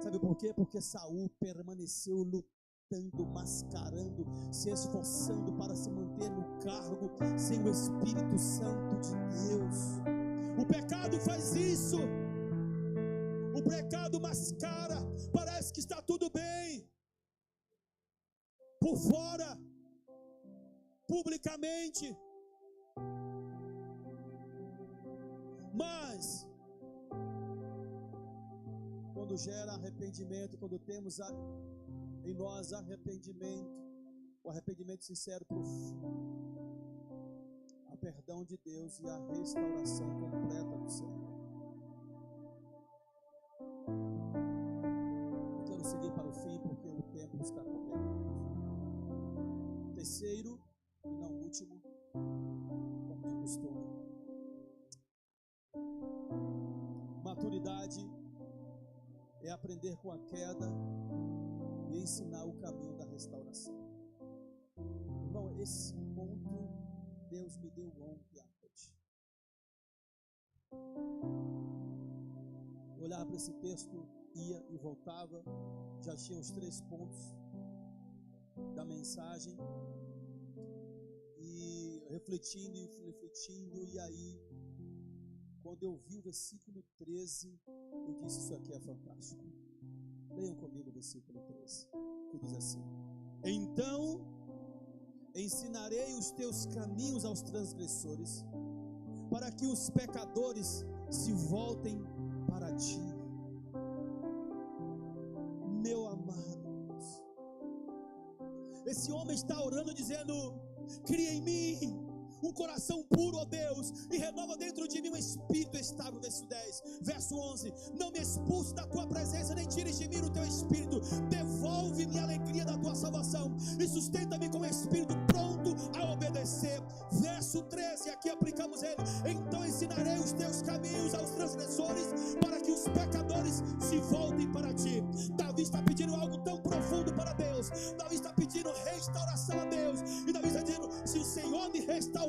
Sabe por quê? Porque Saul permaneceu lutando, mascarando, se esforçando para se manter no cargo sem o Espírito Santo de Deus. O pecado faz isso. O pecado mascara, parece que está tudo bem por fora, publicamente, mas quando gera arrependimento, quando temos em nós arrependimento, o arrependimento sincero, profundo, a perdão de Deus e a restauração completa do Senhor. Eu quero seguir para o fim porque o tempo está correndo. Terceiro e não último, como de costume, maturidade é aprender com a queda e ensinar o caminho da restauração. Irmão, esse ponto Deus me deu ontem à noite. Eu olhava para esse texto, ia e voltava, já tinha os 3 pontos da mensagem, e refletindo, e aí, quando eu vi o versículo 13, eu disse: isso aqui é fantástico. Leiam comigo o versículo 13, que diz assim: então ensinarei os teus caminhos aos transgressores, para que os pecadores se voltem para ti. Meu amado Deus, esse homem está orando dizendo: cria em mim um coração puro, ó Deus, e renova dentro de mim um espírito estável. Verso 10, verso 11: não me expulse da tua presença, nem tires de mim o teu espírito. Devolve-me a alegria da tua salvação e sustenta-me com o espírito pronto a obedecer. Verso 13, aqui aplicamos ele: então ensinarei os teus caminhos aos transgressores, para que os pecadores se voltem para ti. Davi está pedindo algo tão profundo para Deus. Davi está pedindo restauração a Deus, e Davi está dizendo: se o Senhor me restaurar,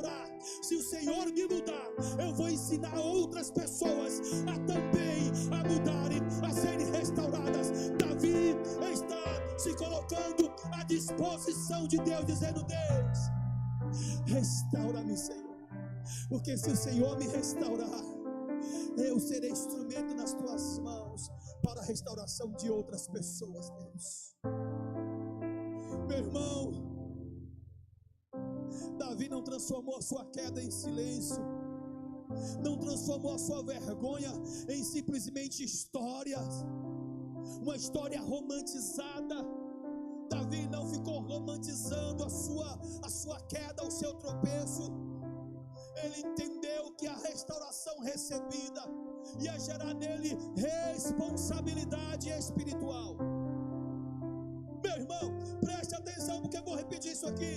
se o Senhor me mudar, eu vou ensinar outras pessoas a também a mudarem, a serem restauradas. Davi está se colocando à disposição de Deus, dizendo: Deus, restaura-me, Senhor, porque se o Senhor me restaurar, eu serei instrumento nas tuas mãos para a restauração de outras pessoas, Deus. Meu irmão, Davi não transformou a sua queda em silêncio, não transformou a sua vergonha em simplesmente histórias, uma história romantizada. Davi não ficou romantizando a sua queda, o seu tropeço. Ele entendeu que a restauração recebida ia gerar nele responsabilidade espiritual. Meu irmão, preste atenção, porque eu vou repetir isso aqui.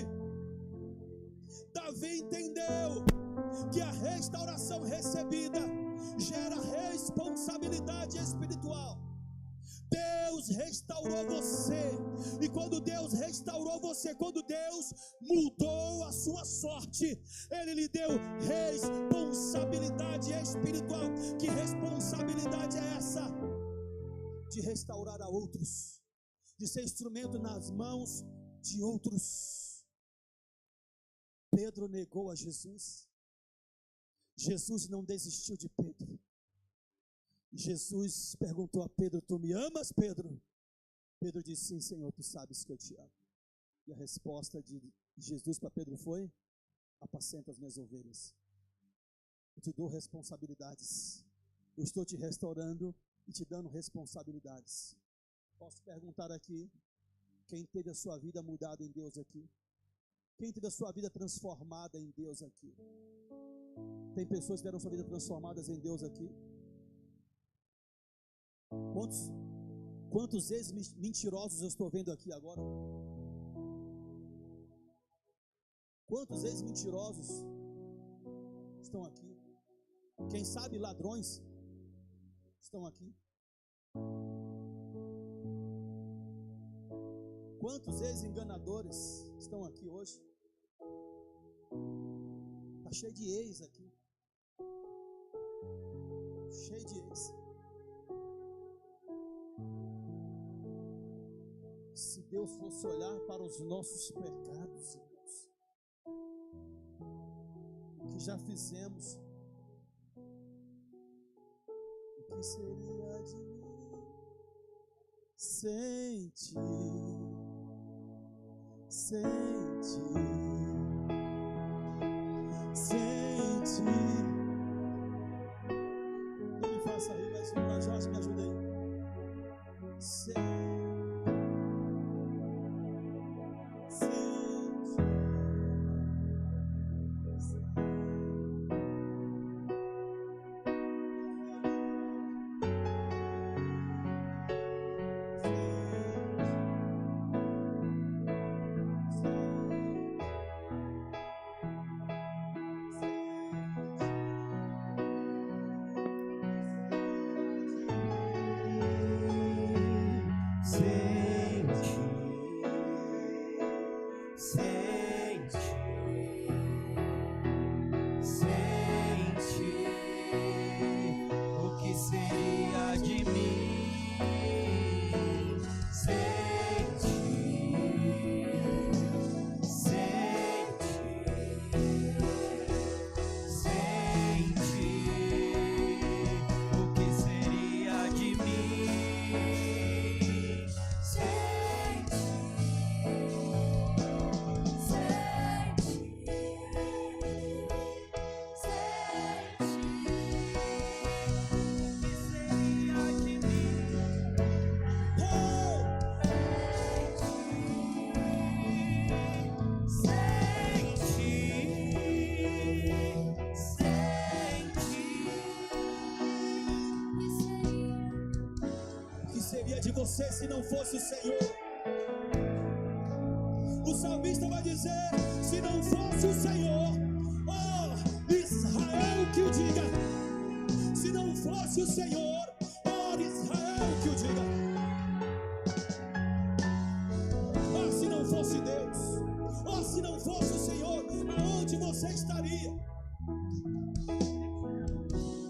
Davi entendeu que a restauração recebida gera responsabilidade espiritual. Deus restaurou você, e quando Deus restaurou você, quando Deus mudou a sua sorte, Ele lhe deu responsabilidade espiritual. Que responsabilidade é essa? De restaurar a outros, de ser instrumento nas mãos de outros. Pedro negou a Jesus. Jesus não desistiu de Pedro. Jesus perguntou a Pedro: tu me amas, Pedro? Pedro disse: sim, Senhor, tu sabes que eu te amo. E a resposta de Jesus para Pedro foi: apacenta as minhas ovelhas. Eu te dou responsabilidades. Eu estou te restaurando e te dando responsabilidades. Posso perguntar aqui, quem teve a sua vida mudada em Deus aqui? Quem teve a sua vida transformada em Deus aqui? Tem pessoas que tiveram sua vida transformadas em Deus aqui? Quantos ex-mentirosos eu estou vendo aqui agora? Quantos ex-mentirosos estão aqui? Quem sabe ladrões estão aqui? Quantos ex-enganadores estão aqui hoje? Está cheio de ex aqui. Cheio de ex. Se Deus fosse olhar para os nossos pecados, irmãos, o que já fizemos, o que seria de mim sem ti, sem ti, sem ti? Não me faça rir, mas Jorge, me ajuda aí. Sem de você se não fosse o Senhor? O salmista vai dizer: se não fosse o Senhor, oh Israel que o diga. Se não fosse o Senhor, oh Israel que o diga. Oh, se não fosse Deus, oh, se não fosse o Senhor, aonde você estaria?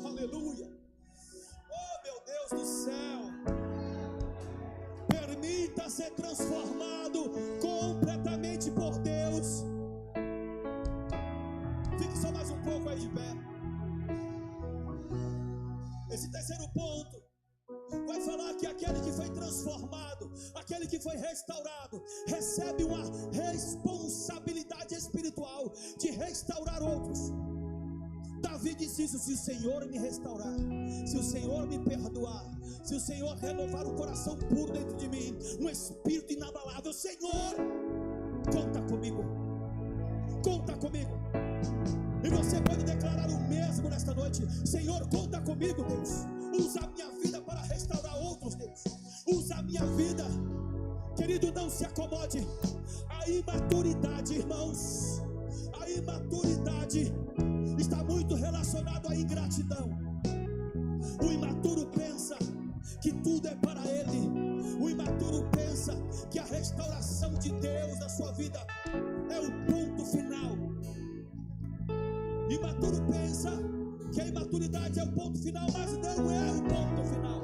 Aleluia. Oh, meu Deus do céu, permita ser transformado completamente por Deus. Fique só mais um pouco aí de pé. Esse terceiro ponto vai falar que aquele que foi transformado, aquele que foi restaurado, recebe uma responsabilidade espiritual de restaurar outros. Davi disse isso: se o Senhor me restaurar, se o Senhor me perdoar, se o Senhor renovar o coração puro dentro de mim, um espírito inabalável, Senhor, conta comigo, conta comigo. E você pode declarar o mesmo nesta noite: Senhor, conta comigo, Deus. Usa a minha vida para restaurar outros, Deus. Usa a minha vida. Querido, não se acomode. A imaturidade, irmãos, a imaturidade está muito relacionado à ingratidão. O imaturo pensa que tudo é para ele. O imaturo pensa que a restauração de Deus na sua vida é o ponto final. O imaturo pensa que a imaturidade é o ponto final, mas não é o ponto final.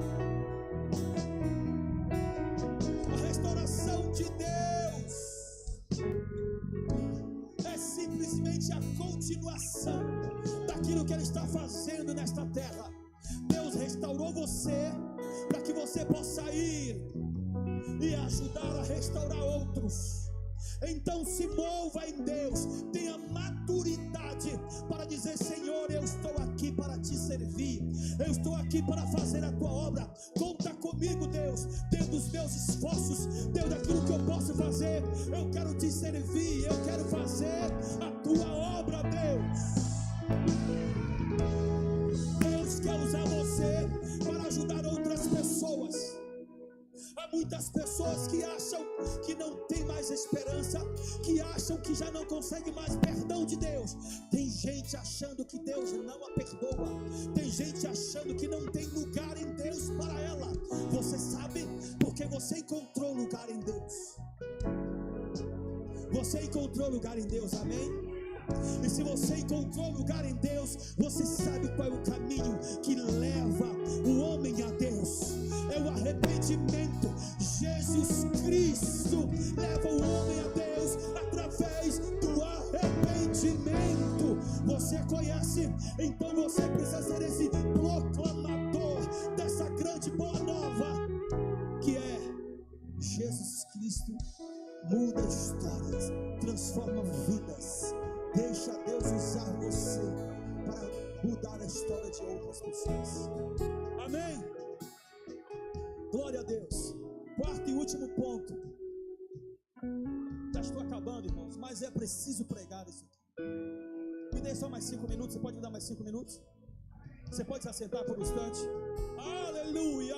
A restauração de Deus é simplesmente a continuação daquilo que Ele está fazendo nesta terra. Deus restaurou você para que você possa ir e ajudar a restaurar outros. Então se mova em Deus, tenha maturidade para dizer: Senhor, eu estou aqui para te servir, eu estou aqui para fazer a tua obra, conta comigo, Deus, dentro dos meus esforços, dentro daquilo que eu posso fazer, eu quero te servir, eu quero fazer a tua obra, Deus. Deus quer usar você para ajudar outras pessoas. Há muitas pessoas que acham que não tem mais esperança, que acham que já não consegue mais perdão de Deus. Tem gente achando que Deus não a perdoa. Tem gente achando que não tem lugar em Deus para ela. Você sabe? Porque você encontrou lugar em Deus. Você encontrou lugar em Deus, amém? E se você encontrou lugar em Deus, você sabe qual é o caminho que leva o homem a Deus. É o arrependimento. Jesus Cristo leva o homem a Deus através do arrependimento. Você conhece? Então você precisa ser esse proclamador dessa grande boa nova, que é Jesus Cristo. Muda histórias, transforma vidas. Deixa Deus usar você para mudar a história de outras pessoas. Amém? Glória a Deus. Quarto e último ponto. Já estou acabando, irmãos, mas é preciso pregar isso aqui. Me dê só mais 5 minutos. Você pode me dar mais 5 minutos? Você pode se assentar por um instante? Aleluia!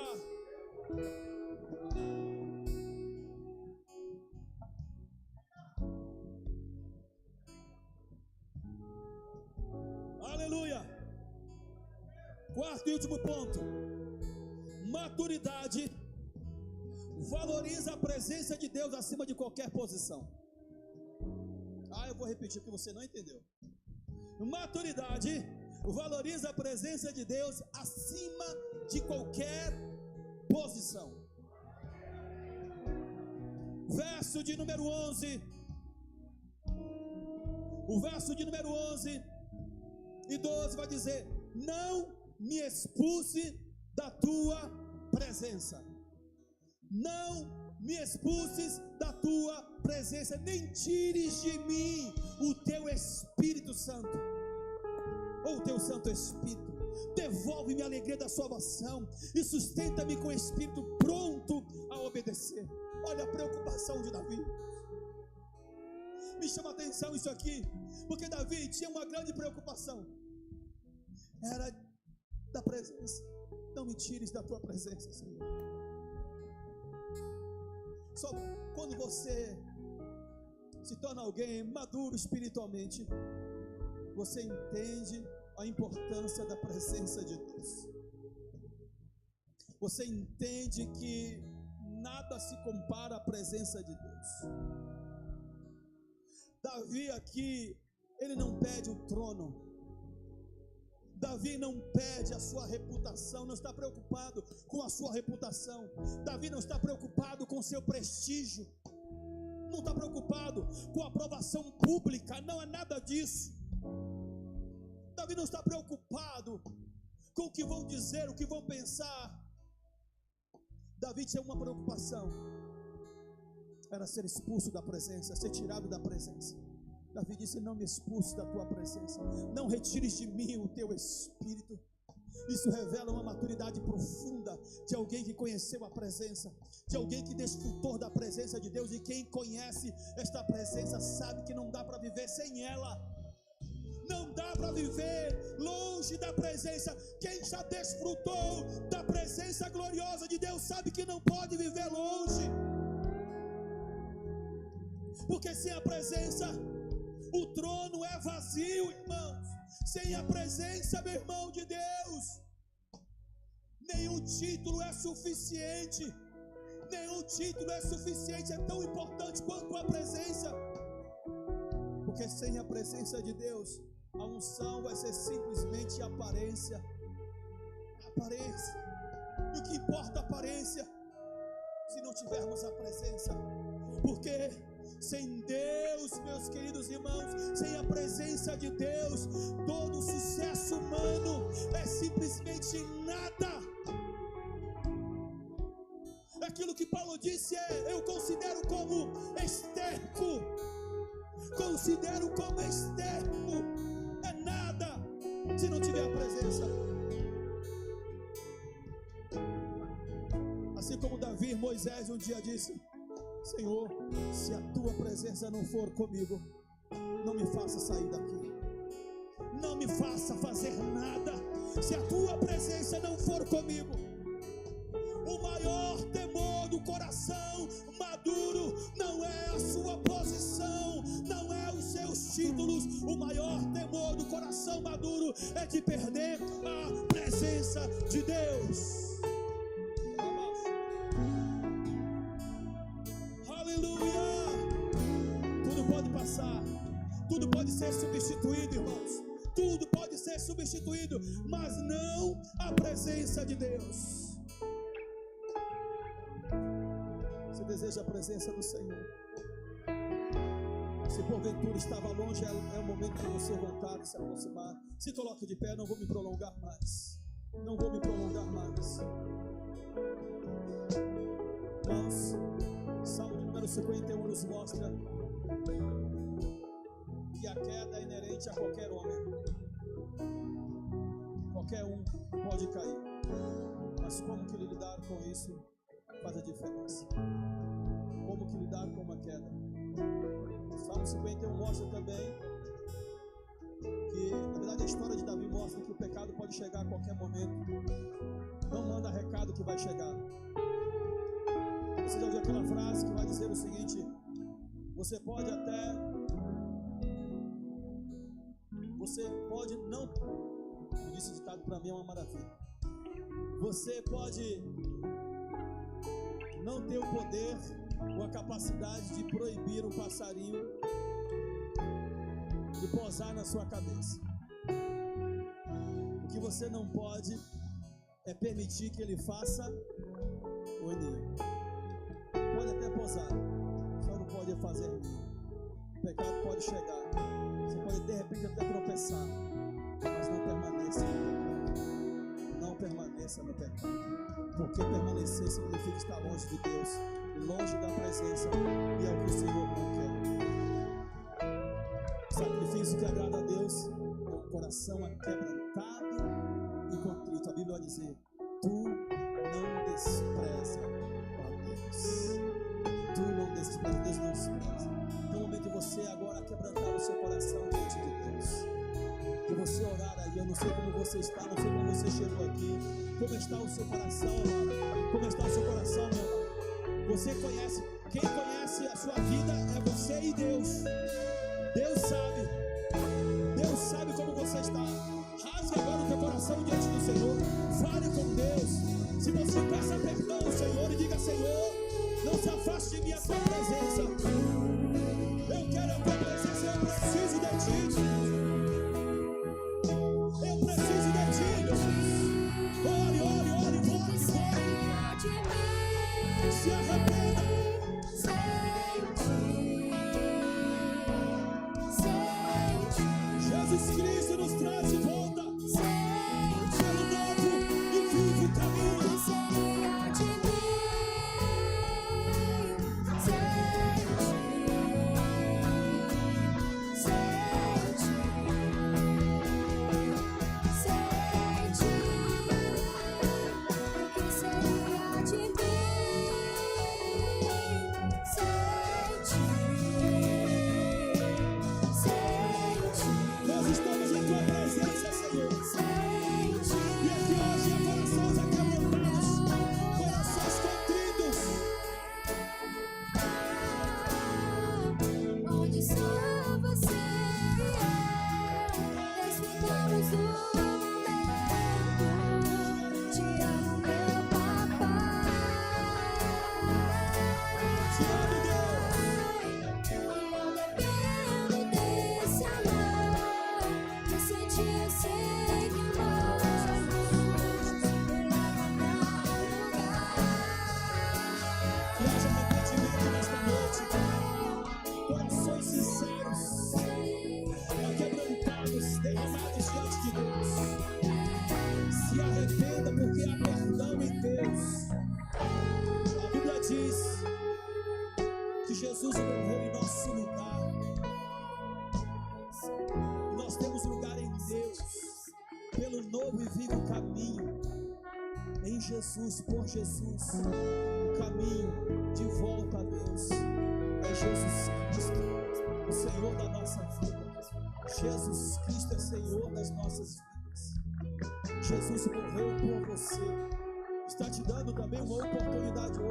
Aleluia! Quarto e último ponto. Maturidade valoriza a presença de Deus acima de qualquer posição. Eu vou repetir porque você não entendeu. Maturidade valoriza a presença de Deus acima de qualquer posição. Verso de número 11. O verso de número 11 e 12 vai dizer: não me expulse da tua presença. Não me expulses da tua presença, nem tires de mim o teu Espírito Santo, ou o teu Santo Espírito. Devolve-me a alegria da salvação e sustenta-me com o espírito pronto a obedecer. Olha a preocupação de Davi. Me chama a atenção isso aqui, porque Davi tinha uma grande preocupação, era da presença. Não me tires da tua presença, Senhor. Só quando você se torna alguém maduro espiritualmente, você entende a importância da presença de Deus. Você entende que nada se compara à presença de Deus. Davi aqui, ele não pede o trono. Davi não pede a sua reputação, não está preocupado com a sua reputação. Davi não está preocupado com o seu prestígio, não está preocupado com a aprovação pública, não é nada disso. Davi não está preocupado com o que vão dizer, o que vão pensar. Davi tinha uma preocupação, era ser expulso da presença, ser tirado da presença. Davi disse: não me expulse da tua presença, não retires de mim o teu espírito. Isso revela uma maturidade profunda de alguém que conheceu a presença, de alguém que desfrutou da presença de Deus. E quem conhece esta presença sabe que não dá para viver sem ela. Não dá para viver longe da presença. Quem já desfrutou da presença gloriosa de Deus sabe que não pode viver longe, porque sem a presença o trono é vazio, irmãos. Sem a presença, meu irmão, de Deus, nenhum título é suficiente. Nenhum título é suficiente, é tão importante quanto a presença. Porque sem a presença de Deus, a unção vai ser simplesmente aparência. Aparência. E o que importa a aparência, se não tivermos a presença? Porque sem Deus, meus queridos irmãos, sem a presença de Deus, todo sucesso humano é simplesmente nada. Aquilo que Paulo disse eu considero como esterco. Considero como esterco. É nada se não tiver a presença. Assim como Davi, Moisés um dia disse: Senhor, se a tua presença não for comigo, não me faça sair daqui, não me faça fazer nada. Se a tua presença não for comigo. O maior temor do coração maduro não é a sua posição, não é os seus títulos. O maior temor do coração maduro é de perder a presença de Deus. Tudo pode ser substituído, irmãos. Tudo pode ser substituído, mas não a presença de Deus. Você deseja a presença do Senhor? Se porventura estava longe, é o momento de você voltar e se aproximar. Se coloque de pé, não vou me prolongar mais. Não vou me prolongar mais. Irmãos, Salmo de número 51 nos mostra que a queda é inerente a qualquer homem. Qualquer um pode cair, mas como que lidar com isso faz a diferença. Como que lidar com uma queda? Salmo 51 mostra também que, na verdade, a história de Davi mostra que o pecado pode chegar a qualquer momento. Não manda recado que vai chegar. Você já ouviu aquela frase que vai dizer o seguinte: você pode não, como disse o ditado, para mim é uma maravilha. Você pode não ter o poder ou a capacidade de proibir um passarinho de pousar na sua cabeça. O que você não pode é permitir que ele faça o ninho. Pode até pousar, só não pode fazer ninho. O pecado pode chegar, você pode de repente até tropeçar, mas não permaneça no pecado. Não permaneça no pecado, porque permanecer significa estar longe de Deus, longe da presença, e é o que o Senhor não quer. O sacrifício que agrada a Deus é um coração aquebrantado e contrito. A Bíblia vai dizer: tu não despreza a Deus. Tu não despreza, Deus não despreza. Então, o momento de você agora quebrantar o seu coração diante de Deus, de você orar aí. Eu não sei como você está, não sei como você chegou aqui. Como está o seu coração, amado? Como está o seu coração, meu amado? Você conhece, quem conhece a sua vida é você e Deus. Deus sabe como você está. Rasgue agora o teu coração diante do Senhor. Fale com Deus. Se você peça perdão ao Senhor e diga: Senhor, não se afaste de mim a tua presença. Eu quero a tua presença, eu preciso de ti. Eu preciso de ti, Deus. Ore. Se arrependa. Jesus Cristo nos traz de volta pelo novo e vivo caminho. Jesus morreu em nosso lugar. E nós temos lugar em Deus, pelo novo e vivo caminho. Em Jesus, por Jesus, o caminho de volta a Deus é Jesus Cristo, o Senhor da nossa vida. Jesus Cristo é Senhor das nossas vidas. Jesus morreu por você. Está te dando também uma oportunidade hoje.